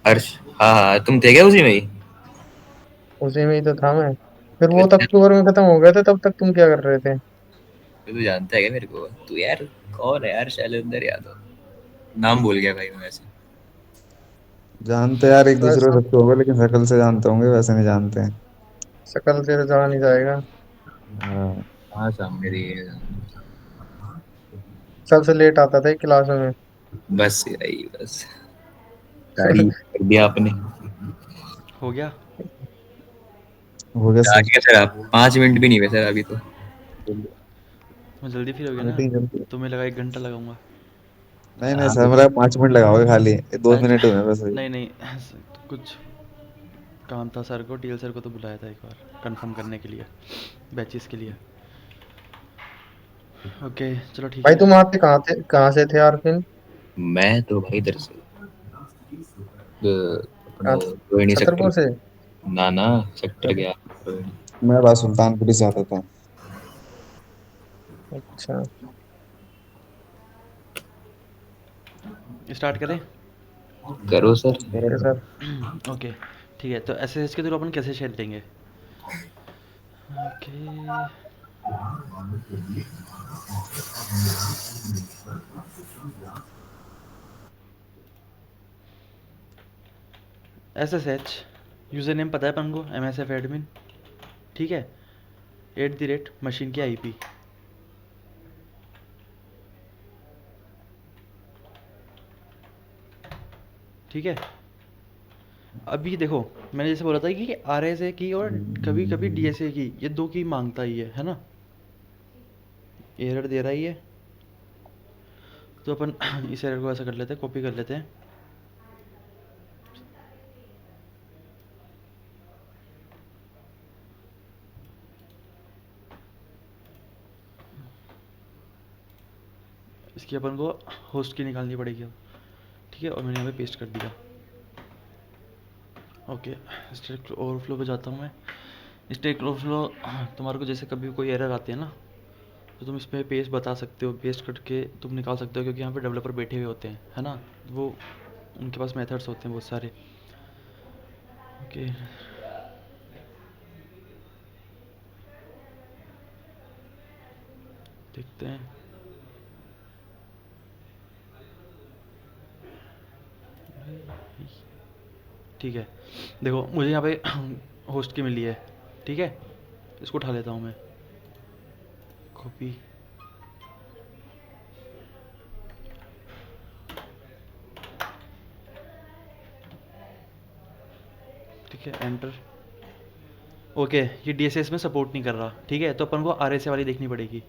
हर्ष? हाँ हाँ, तुम थे क्या उसी में ही? उसी में ही तो था मैं। फिर तो वो तो अक्टूबर में खत्म हो गया था, तब तक तुम क्या कर रहे थे? तू जानता है क्या मेरे को? तू यार कौन है यार? शैलेंद्र यादव। नाम भूल गया भाई मैं वैसे। जानते यार एक तो दूसरे ऐसा, को सबसे होगा, लेकिन शक्ल से जानते होंगे, वैसे नहीं जानते हैं। शकल से तो जाना नहीं जाएगा। हाँ। हाँ सामने दिए। सबसे लेट आता था क्लास में। बस यही बस, तारीफ कर दिया आपने। हो गया? हो गया सर। आगे सर, आप 5 मिनट भी नहीं हुए सर अभी तो। मैं जल्दी फ्री हो गया ना? मीटिंग चलती। तुम्हें लगा 1 घंटा लगाऊंगा। नहीं नहीं हाँ सर, मेरा 5 मिनट लगाओगे खाली, ये 2 मिनट हुए हैं बस अभी। नहीं नहीं, कुछ काम था सर को, टीएल सर को तो बुलाया था एक बार कंफर्म करने के लिए, बैचेस के लिए। ओके चलो ठीक भाई है। तुम आते कहाँ थे, कहाँ से थे आरफिन? मैं तो भाई इधर से अपने कहाँ थे? रोहिणी सेक्टर। छतरपुर से? ना ना, सेक्टर चलो, गया रोहिणी। मैं बात सुल्तानपुर से आता था। अच्छा। स्टार्ट करें? करो सर। Okay sir. ओके ठीक है, तो एसएसएच के थ्रू अपन कैसे शेयर देंगे? ओके एसएसएच यूज़र नेम पता है अपन को, MSF एडमिन, ठीक है, @ मशीन की आईपी, ठीक है। अभी देखो, मैंने जैसे बोला था कि RSA की और कभी कभी DSA की, ये 2 की मांगता ही है ना? एरर दे रहा ही है, तो अपन इस एरर को ऐसा कर लेते हैं, कॉपी कर लेते हैं। इसकी अपन को होस्ट की निकालनी पड़ेगी अब, ठीक है, और मैंने यहाँ पे पेस्ट कर दिया। ओके स्टैक ओवरफ्लो पे जाता हूँ मैं। स्टैक ओवरफ्लो, तुम्हारे को जैसे कभी कोई एरर आती है ना, तो तुम इसमें पेस्ट बता सकते हो, पेस्ट करके तुम निकाल सकते हो, क्योंकि यहाँ पे डेवलपर बैठे हुए होते हैं, है ना? वो उनके पास मेथड्स होते हैं बहुत सारे। ओके देखते हैं। ठीक है, देखो मुझे यहाँ पे होस्ट की मिली है, ठीक है, इसको उठा लेता हूँ मैं, कॉपी, ठीक है, एंटर। ओके ये DSS में सपोर्ट नहीं कर रहा, ठीक है, तो अपन को RSA वाली देखनी पड़ेगी।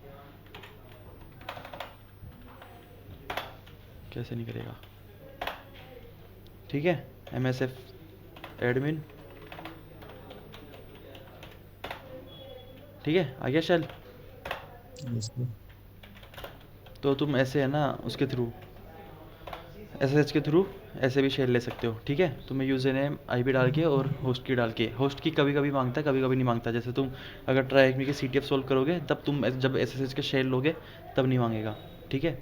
कैसे नहीं करेगा? ठीक है, MSF एडमिन, ठीक है, आ गया शेल। तो तुम ऐसे है ना उसके थ्रू, SSH के थ्रू ऐसे भी शेयर ले सकते हो, ठीक है। तुम्हें यूज़र नेम IP डाल के और होस्ट की डाल के, होस्ट की कभी कभी मांगता है, कभी कभी नहीं मांगता। जैसे तुम अगर ट्राई की CTF सोल्व करोगे, तब तुम जब SSH के शेयर लोगे तब नहीं मांगेगा, ठीक है।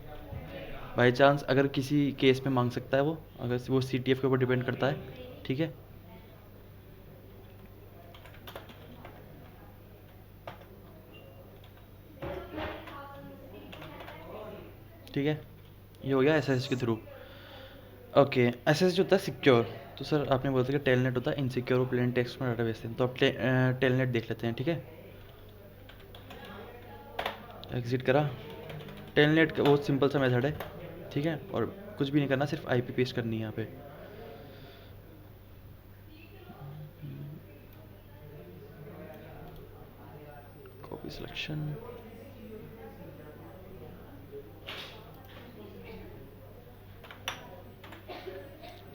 बाई चांस अगर किसी केस में मांग सकता है वो, अगर वो CTF के ऊपर डिपेंड करता है, ठीक है। ठीक है, ये हो गया SSH के थ्रू। ओके, SSH होता है सिक्योर। तो सर आपने बोला था कि टेलनेट होता है इनसिक्योर और प्लेन टेक्स्ट में डाटाबेस है, तो आप टेलनेट देख लेते हैं, ठीक है। एग्जिट करा। टेलनेट का बहुत सिंपल सा मेथड है, ठीक है, और कुछ भी नहीं करना, सिर्फ IP पेस्ट करनी है यहाँ पे। कॉपी सिलेक्शन,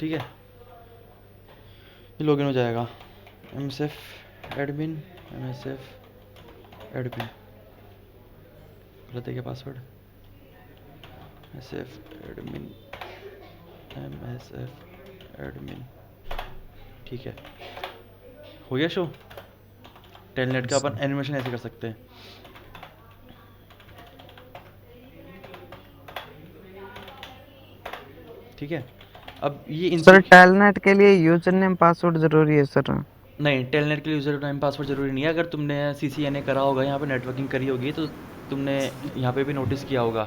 ठीक है, ये लॉगिन हो जाएगा। MSF एडमिन, MSF एडमिन, गलत है क्या password? MSF admin, MSF admin, ठीक है, हो गया शो। टेलनेट का अपन एनिमेशन ऐसे कर सकते हैं। ठीक है, अब ये सर टेलनेट के लिए यूजर नेम पासवर्ड जरूरी है सर? नहीं, टेलनेट के लिए यूज़र नेम पासवर्ड ज़रूरी नहीं है। अगर तुमने CCNA करा होगा, यहाँ पे नेटवर्किंग करी होगी, तो तुमने यहाँ पे भी नोटिस किया होगा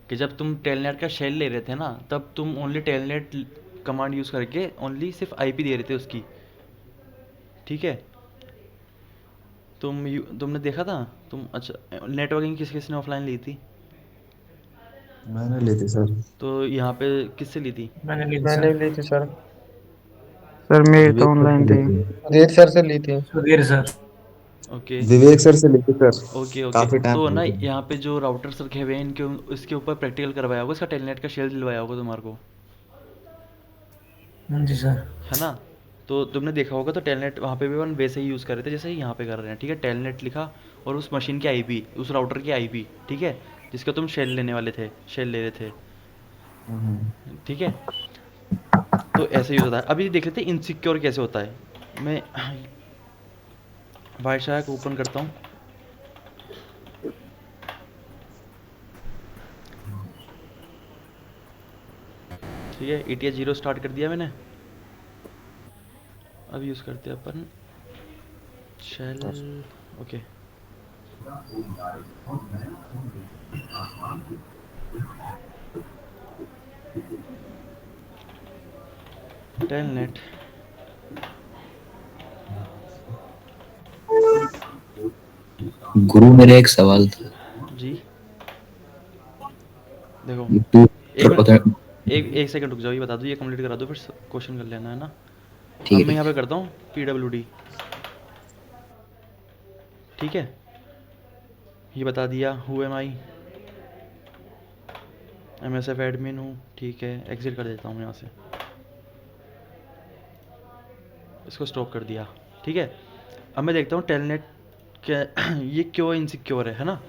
कि जब तुम टेलनेट का शेल ले रहे थे ना, तब तुम ओनली टेलनेट कमांड यूज़ करके ओनली सिर्फ IP दे रहे थे उसकी, ठीक है। तुमने देखा था तुम, अच्छा नेटवर्किंग किसने ऑफलाइन ली थी? मैंने ली थी सर। तो यहाँ पे किससे ली थी? मैंने ली थी सर। सर मेरी तो विवेक सर से ऑनलाइन ली थी। थी। सुधीर सर से ली थी। ओके विवेक सर से ली थी सर। ओके ओके, काफी टाइम तो हो ना गया। यहाँ पे जो राउटर्स रखे हुए हैं इनके, इसके ऊपर प्रैक्टिकल करवाया होगा, इसका टेलनेट का शेल दिलवाया होगा तुम्हारे को, जी सर। है ना। तो तुमने देखा होगा, तो टेलनेट वहाँ पे भी अपन वैसे ही यूज़ कर रहे थे जैसे ही यहाँ पे कर रहे हैं, ठीक है। टेलनेट लिखा और उस मशीन की IP, उस राउटर की IP, ठीक है, जिसका तुम शेल लेने वाले थे, शेल ले रहे थे, ठीक है। तो ऐसे यूज़ होता है। अभी देख लेते हैं इनसिक्योर कैसे होता है। मैं वाईशाह को ओपन करता हूँ, ठीक है। ETH 0 स्टार्ट कर दिया मैंने। अब यूज़ करते हैं अपन शेल, ओके। टेलनेट, गुरु मेरा एक सवाल था। जी देखो, ये टू एक मिनट, ठीक एक सेकंड रुक जाओ, ये बता दो, ये कंप्लीट करा दो, फिर क्वेश्चन कर लेना, है ना। अब है मैं यहाँ पे करता हूँ PWD, ठीक है। ये बता दिया who am I, MSF admin हूँ, ठीक है। एग्जिट कर देता हूँ यहाँ से, इसको स्टॉप कर दिया, ठीक है। अब मैं देखता हूँ टेलनेट क्या ये क्यों इनसिक्योर है ना।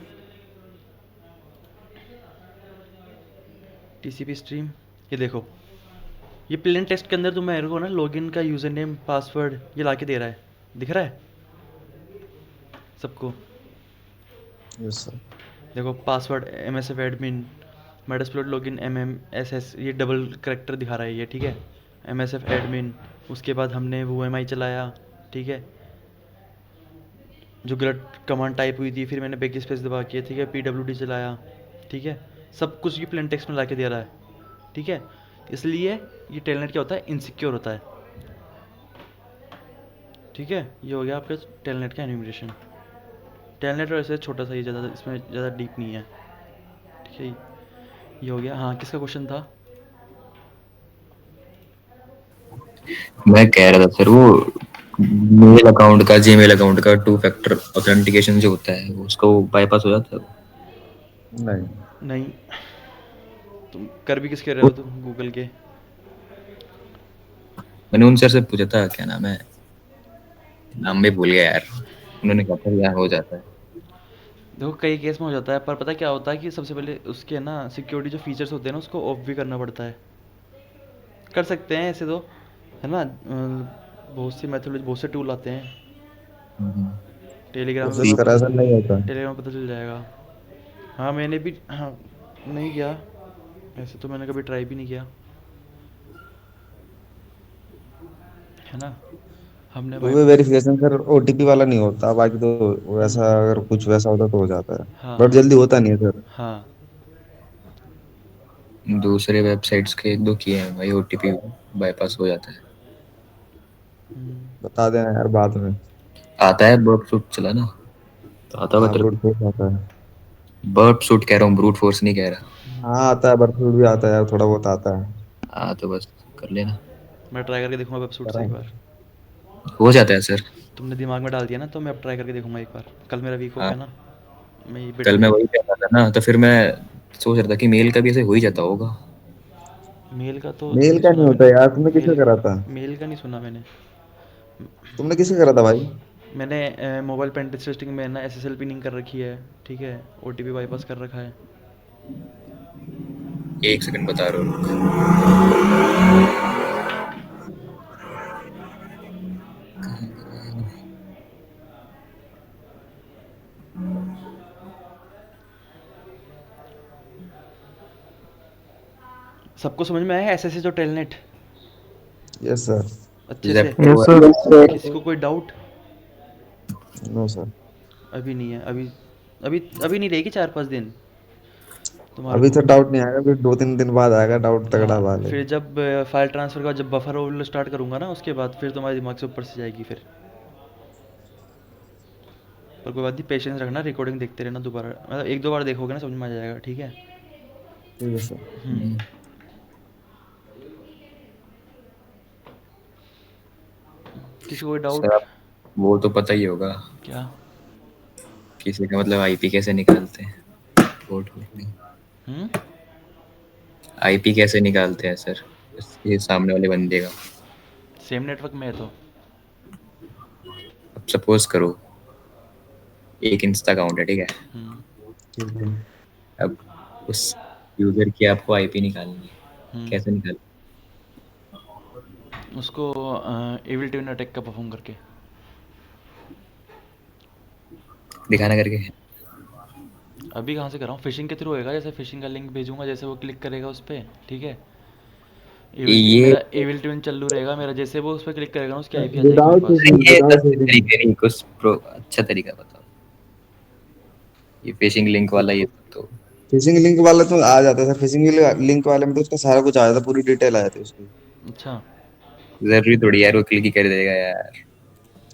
TCP स्ट्रीम, ये देखो, ये प्लेन टेक्स्ट के अंदर तो मेरे को ना लॉगिन का यूज़र नेम पासवर्ड ये ला के दे रहा है, दिख रहा है सबको। Yes sir. देखो password MSF admin, Metasploit login MMSS, ये डबल करेक्टर दिखा रहा है ये, ठीक है। MSF एडमिन, उसके बाद हमने वो MI चलाया, ठीक है, जो गलत कमांड टाइप हुई थी, फिर मैंने बैक स्पेस दबा किया, ठीक है। PWD चलाया, ठीक है। सब कुछ ये प्लेन टेक्स्ट में ला के दे रहा है, ठीक है। इसलिए ये टेलनेट क्या होता है, इनसिक्योर होता है, ठीक है। ये हो गया आपका टेलनेट का एन्यूमरेशन। टेलनेट वैसे छोटा सा ही, ज़्यादा इसमें ज़्यादा डीप नहीं है, ठीक है। ये हो गया। हाँ, किसका क्वेश्चन था? मैं कह रहा था सर, वो मेल अकाउंट का, जीमेल अकाउंट का 2 फैक्टर ऑथेंटिकेशन जो होता है, वो उसका बाईपास हो जाता है? नहीं। नहीं, तुम कर भी किसके रहे हो, तुम गूगल के? मैंने उन सर से पूछा था, क्या नाम है, नाम भी भूल गया यार। उन्होंने कहा था यार हो जाता है। देखो कई केस में हो जाता है, पर पता है क्या होता है कि सबसे पहले उसके ना सिक्योरिटी जो फीचर्स होते हैं ना, उसको ऑफ भी करना पड़ता है। कर सकते हैं ऐसे तो, है ना। बहुत सी मेथड, बहुत से टूल आते हैं। टेलीग्राम प्रोसेस करा सर, नहीं होता। टेलीग्राम पता चल जाएगा। हाँ मैंने भी, हाँ नहीं किया, ऐसे तो मैंने कभी ट्राई भी नहीं किया, है ना। हमने टू भाई, वे वेरिफिकेशन सर ओटीपी वाला नहीं होता, बाकी तो हम्म, वैसा अगर कुछ वैसा होता तो हो जाता है, हाँ बट हाँ जल्दी होता नहीं है सर। हाँ। दूसरे वेबसाइट्स के 1-2 किए हैं भाई, ओटीपी बाईपास हो जाता है। हम्म, बता देना यार बाद में। आता है बर्ड सूट चला ना, तो आता होगा हाँ तेरे ब्रूट फोर्स आता है। को। बर्ड सूट कह रहा हूँ, ब्रूट फोर्स नहीं कह रहा। हाँ आता है, बर्फीट भी आता है यार, थोड़ा बहुत आता है। हाँ तो बस कर लेना। मैं ट्राई करके देखूंगा वेबसूट से करा एक है। बार। हो जाता है सर। तुमने दिमाग में डाल दिया ना, तो मैं अब ट्राई करके देखूंगा एक बार। कल मेरा वीक ऑफ हाँ, है ना, मैं ये कल बेटर मैं है। वही कह रहा था ना, तो फिर मैं सोच रहा था कि मेल का भी ऐसे हो ही जाता होगा। मेल का तो मेल नहीं का सुना नहीं होता मैंने। यार, तुमने किसका मेल करा था? मेल का नहीं सुना मैंने। तुमने किसका करा था भाई? मैंने मोबाइल पेन टेस्टिंग में ना एसएसएल पिनिंग कर रखी है, ठीक है, ओटीपी बाईपास कर रखा है। 1 सेकंड बता रहा हूँ। सबको समझ में आया एसएसएल जो टेलनेट यस सर। अच्छे से? ज़ेप्टो यस है। सर। किसी को कोई डाउट? No sir. अभी नहीं है, अभी अभी अभी नहीं रहेगी 4-5 दिन तुम्हारे अभी को। तो डाउट नहीं आएगा, फिर 2-3 दिन बाद आएगा डाउट, तगड़ा हाँ, वाले। फिर जब फाइल ट्रांसफ़र के बाद जब बफर ओवरफ्लो स्टार्ट करूँगा ना, उसके बाद फिर तुम्हारे दिमाग से ऊपर से जाएगी फिर। पर कोई बात नहीं, पेशेंस रखना, रिकॉर्डिंग देखते रहना दोबारा, मतलब 1-2 बार देखोगे ना समझ में आ जाएगा, ठीक है। ठीक है सर। हम्म। किसी को कोई सर डाउट? आप वो तो पता ही होगा, क्या? किसी का मतलब आईपी कैसे निकालते हैं, पोर्ट नहीं, हम्म। आईपी कैसे निकालते हैं सर इसके सामने वाले बंदे का। सेम नेटवर्क में है तो। अब सपोज करो एक इंस्टा अकाउंट है, ठीक है। हम्म। ठीक है। अब उस यूजर की आपको आईपी निकालनी है, हम्म। कैसे निकाल? उसको एविल ट्विन अटैक का परफॉर्म करके। दिखाना करके। अभी कहाँ से कर रहा हूँ, फिशिंग के थ्रू होएगा, जैसे फिशिंग का लिंक भेजूंगा, जैसे वो क्लिक करेगा उस पर, ठीक है। ये मेरा एविल ट्विन चालू रहेगा मेरा, जैसे वो उस पर क्लिक करेगा ना, उसकी आईपी आ जाएगी मेरे विदाउट पास। फिशिंग, ये विदाउट सस्ते फिशिंग। तरीके नहीं, कुछ प्रो अच्छा तरीका बताओ। ये फिशिंग लिंक वाला ये सब तो फिशिंग लिंक वाला तो आ जाता है सर, फिशिंग लिंक वाले में तो उसका सारा कुछ आ जाता है, पूरी डिटेल आ जाती है उसकी। अच्छा। जरूरी थोड़ी यार वो क्लिक ही कर देगा यार।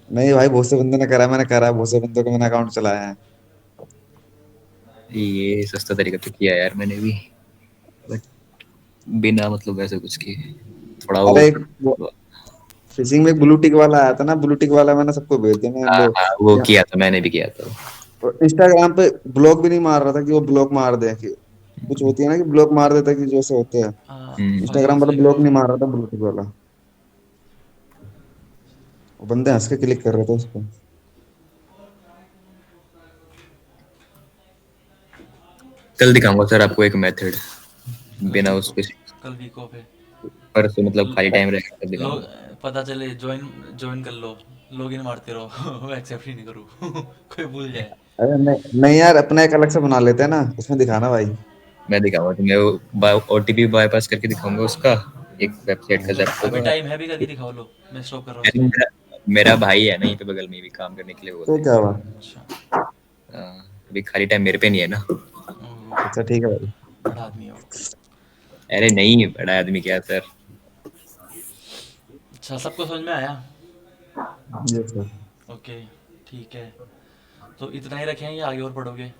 नहीं भाई, बहुत से बंदे ने करा है, मैंने करा है, बहुत से बंदों का मैंने अकाउंट चलाया है। ये सस्ता तरीका तो किया यार मैंने भी, बट बिना मतलब ऐसे कुछ किए थोड़ा वो। अरे एक फिशिंग में एक ब्लू टिक वाला आया था ना, ब्लू टिक वाला मैंने सबको भेज दिया, मैं हाँ लो। हाँ वो किया था, मैंने भी किया था। इंस्टाग्राम पे ब्लॉक भी नहीं मार रहा था कि वो ब्लॉक मार दे, कि कुछ होती है ना कि ब्लॉक मार देता है, कि जैसे होते हैं। इंस्टाग्राम फाइल्स वाला लेकर। ब्लॉक नहीं मार रहा था, ब्लू टिक वाला। वो बंदे हंस के क्लिक कर रहे थे उस पर। कल दिखाऊंगा सर आपको एक मेथड, कल बिना वीक उस ऑफ, पे कल वीक ऑफ है। परसों मतलब खाली टाइम रहेगा तब लोग, दिखाऊंगा। पता चले ज्वाइन ज्वाइन कर लो, लॉगिन मारते रहो एक्सेप्ट ही नहीं करूँ कोई भूल जाए। अरे नहीं नहीं यार, अपना एक अलग से बना लेते हैं ना, उसमें दिखाना भाई। मैं दिखाऊंगा तुम्हें वो ओटीपी बाईपास करके दिखाऊंगा उसका, एक वेबसाइट का ज़ेप्टो अभी का। टाइम है, अभी करके दिखाओ, लो मैं स्टॉप कर रहा हूँ अरे इसको। मेरा भाई है ना यहीं पे बगल में भी काम करने के लिए बोल तो रहे क्या हुआ? हैं। अच्छा। अभी खाली टाइम मेरे पे नहीं है ना। ओह, अच्छा ठीक है भाई। बड़ा आदमी हो। अरे नहीं बड़ा आदमी क्या सर। अच्छा, सबको समझ में आया? ये सर। ओके, ठीक है। तो इतना ही रखें या आगे और पढ़ोगे?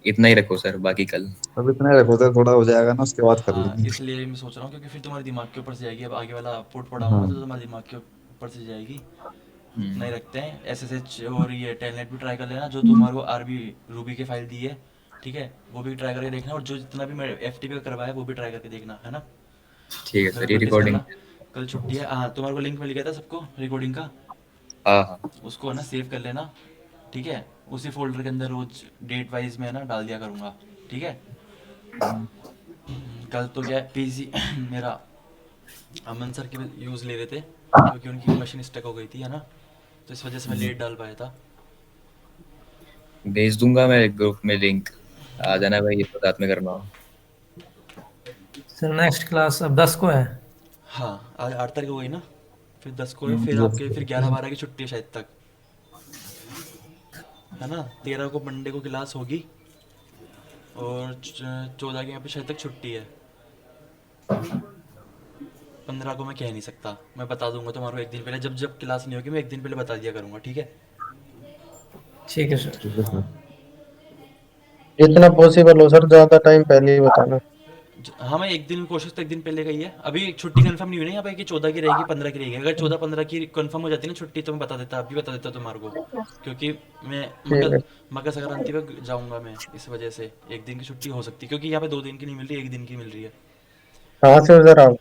इतना ही रखो सर, बाकी कल। अब इतना ही रखो तो थोड़ा हो जाएगा ना, उसके बाद कर हाँ, लेंगे। इसलिए मैं सोच रहा हूँ, क्योंकि फिर तुम्हारे दिमाग के ऊपर से जाएगी, अब आगे वाला पुट पढ़ाऊंगा हाँ तो तुम्हारे दिमाग के ऊपर से जाएगी। इतना ही हम्म, रखते हैं। एसएसएच और ये टेलनेट भी ट्राई कर लेना, जो तुम्हारे को आरबी रूबी की फाइल दी है, ठीक है, वो भी ट्राई करके देखना, और जो जितना भी मैं एफटीपी का करवाया वो भी ट्राई करके देखना, है ना। ठीक है घर पे सर, ये प्रैक्टिस रिकॉर्डिंग। करना। कल छुट्टी है, हाँ, तुम्हारे को लिंक मिल गया था सबको रिकॉर्डिंग का, हाँ हाँ उसको है ना सेव कर लेना, ठीक है। उसी फोल्डर के अंदर रोज डेट वाइज में है ना डाल दिया करूँगा, ठीक है। कल तो क्या है, पीसी मेरा अमन सर के यूज़ ले रहे थे, क्योंकि उनकी मशीन स्टक हो गई थी, है ना, तो इस वजह से मैं लेट डाल पाया था। भेज दूंगा मैं ग्रुप में लिंक, आ जाना भाई, ये तो साथ में करना हो। सर नेक्स्ट क्लास अब 10 को है। हाँ, आज 8 तारीख हो गई ना, फिर 10 को है, फिर आपके फिर 11-12 की छुट्टी है शायद तक, है ना। 13 को मंडे को क्लास होगी और 14 के यहाँ पे शायद तक छुट्टी है। 15 को मैं कह नहीं सकता, मैं बता दूंगा तुम्हारे को एक दिन पहले, जब जब क्लास नहीं होगी मैं एक दिन पहले बता दिया करूंगा, ठीक है। ठीक है सर। ठीक है सर। जितना पॉसिबल हो सर, ज्यादा टाइम पहले ही बताना। हाँ, मैं एक दिन कोशिश तो एक दिन पहले गई है। अभी छुट्टी कंफर्म नहीं हुई ना यहाँ पे कि 14 की रहेगी 15 की रहेगी। अगर 14-15 की कंफर्म हो जाती ना छुट्टी तो मैं बता देता, अभी बता देता तुम्हारे को, क्योंकि मैं ठीक है। मकर संक्रांति पे जाऊंगा मैं, इस वजह से एक दिन की छुट्टी हो सकती है, क्योंकि यहाँ पे 2 दिन की नहीं मिल रही, एक दिन की मिल रही है। कहाँ से हो सर आप?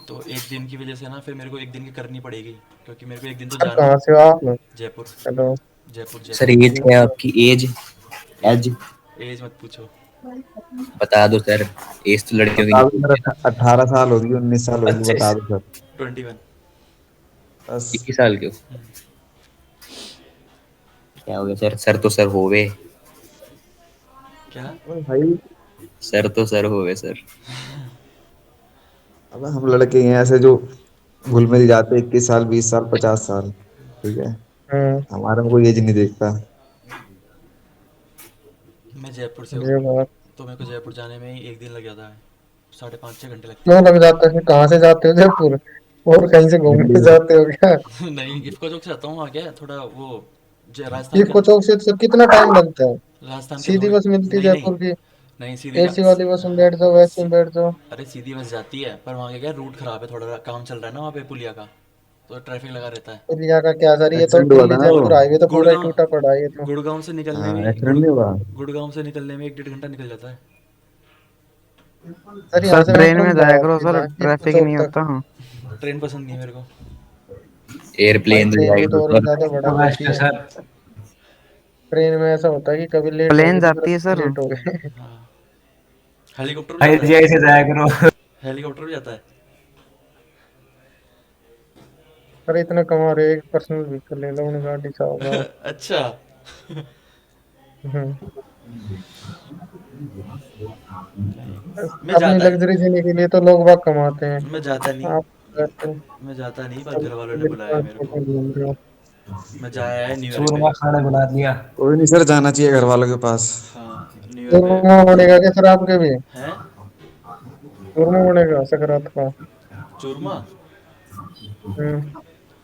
तो एक दिन की वजह से ना फिर मेरे को एक दिन की करनी पड़ेगी, क्योंकि मेरे को एक दिन तो सर जाना कहाँ से हो आप? Jaipur. Hello. Jaipur sir Jaipur. Age क्या है आपकी? एज एज एज मत पूछो। बता दो सर। एज तो लड़कियों की बता नहीं दो सर, 18 साल होगी, 19 साल होगी, अच्छा बता दो सर 21। बस। 21 साल के हो? क्या हो गया सर? सर तो सर होवे। क्या? अबे भाई, सर तो सर होवे सर। अब हम लड़के हैं ऐसे जो घुल मिल जाते, 21 साल, 20 साल, 50 साल, ठीक है। हमारे में कोई एज नहीं देखता। मैं जयपुर से हूँ, ये बात तो मेरे को जयपुर जाने में ही एक दिन लग जाता है, 5.5-6 घंटे लगते क्यों लग जाता है? कहाँ से जाते हो जयपुर? और कहीं से घूमने दिल्ली। जाते हो क्या? हैं। नहीं, इफ्को चौक से आता हूँ, वहाँ क्या है, थोड़ा वो राजस्थान ये के, कोचों से सर कितना टाइम लगता है? राजस्थान के सीधी थोड़ी। बस मिलती है नहीं नहीं जयपुर की? नहीं, एसी वाली बस में बैठ जाओ, वैसे में बैठ जाओ। अरे सीधी बस जाती है, पर वहाँ का क्या रूट खराब है, थोड़ा काम चल रहा है ना वहाँ पे पुलिया का, तो ट्रैफिक लगा रहता है। पुलिया का क्या सर, ये तो एक्सीडेंट हुआ था दिल्ली ना वो। जयपुर हाईवे तो पूरा ही गुड़गांव टूटा पड़ा है ये तो। गुड़गांव से निकलने हाँ, में एक्सीडेंट नहीं हुआ। गुड़गांव से निकलने में 1-1.5 घंटा निकल जाता है। सर सर यहाँ से ट्रेन मेट्रो में में जाया जाओ करो सर, सीधा इफ्को ट्रैफिक चौक नहीं तक। होता। ट्रेन पसंद नहीं है मेरे को। भाई एयरप्लेन तो ट्रेन में जाएगी तो और भी ऊपर। ज्यादा भड़क तो बेस्ट होती है है। सर। ट्रेन में ऐसा होता है कि कभी लेट हो प्लेन गए तो जाती है पूरा सर। लेट हो गए। हाँ, हेलीकॉप्टर भी जाता है। आईजीआई से जाया करो। हेलीकॉप्टर भी जाता है। अरे इतना कमा रहे हो, एक पर्सनल व्हीकल ले लो, उन्हें गाड़ी से होगा। अच्छा। हम्म। मैं अपनी जाता लग्जरी जीने के लिए तो लोग बाग कमाते हैं। मैं जाता नहीं आप वैसे मैं जाता नहीं, पर सब घर वालों ने मिडिल बुलाया क्लास मेरे को। में घूम रहे हो। मैं जाया है न्यू ईयर पे। चूरमा खाने बुला दिया। कोई नहीं सर, जाना चाहिए घर वालों के पास। हाँ, न्यू ईयर पे। चूरमा बनेगा क्या सर आपके भी? हैं? चूरमा बनेगा सकरात का? चूरमा? हम्म।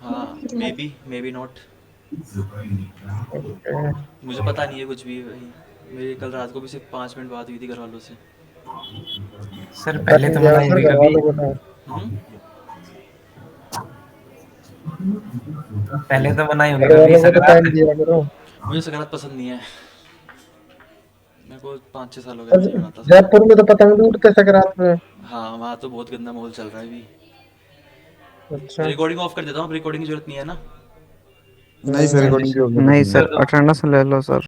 हाँ, मे बी नॉट। ओके। मुझे पता नहीं है कुछ भी भाई। मेरी कल रात को भी सिर्फ 5 मिनट बात हुई थी घर वालों से। सर पहले टाइम तो दिया बनाई सर होगी घर कभी। वालों को तो। हम्म? पहले तो बनाई होगी घर कभी वालों को तो टाइम सकरात। दिया करो। मुझे सगारत पसंद नहीं है। मेरे को 5-6 साल हो गए, मैं नहीं बनाता सगारत। जयपुर में तो पतंग उड़ते सकरात में। हाँ, वहाँ तो बहुत गंदा माहौल चल रहा है अभी। अच्छा। रिकॉर्डिंग ऑफ कर देता हूँ, अब रिकॉर्डिंग की जरूरत नहीं है ना। नहीं सर, रिकॉर्डिंग की नहीं जरूरत सर, नहीं है। अटेंडेंस ले लो सर।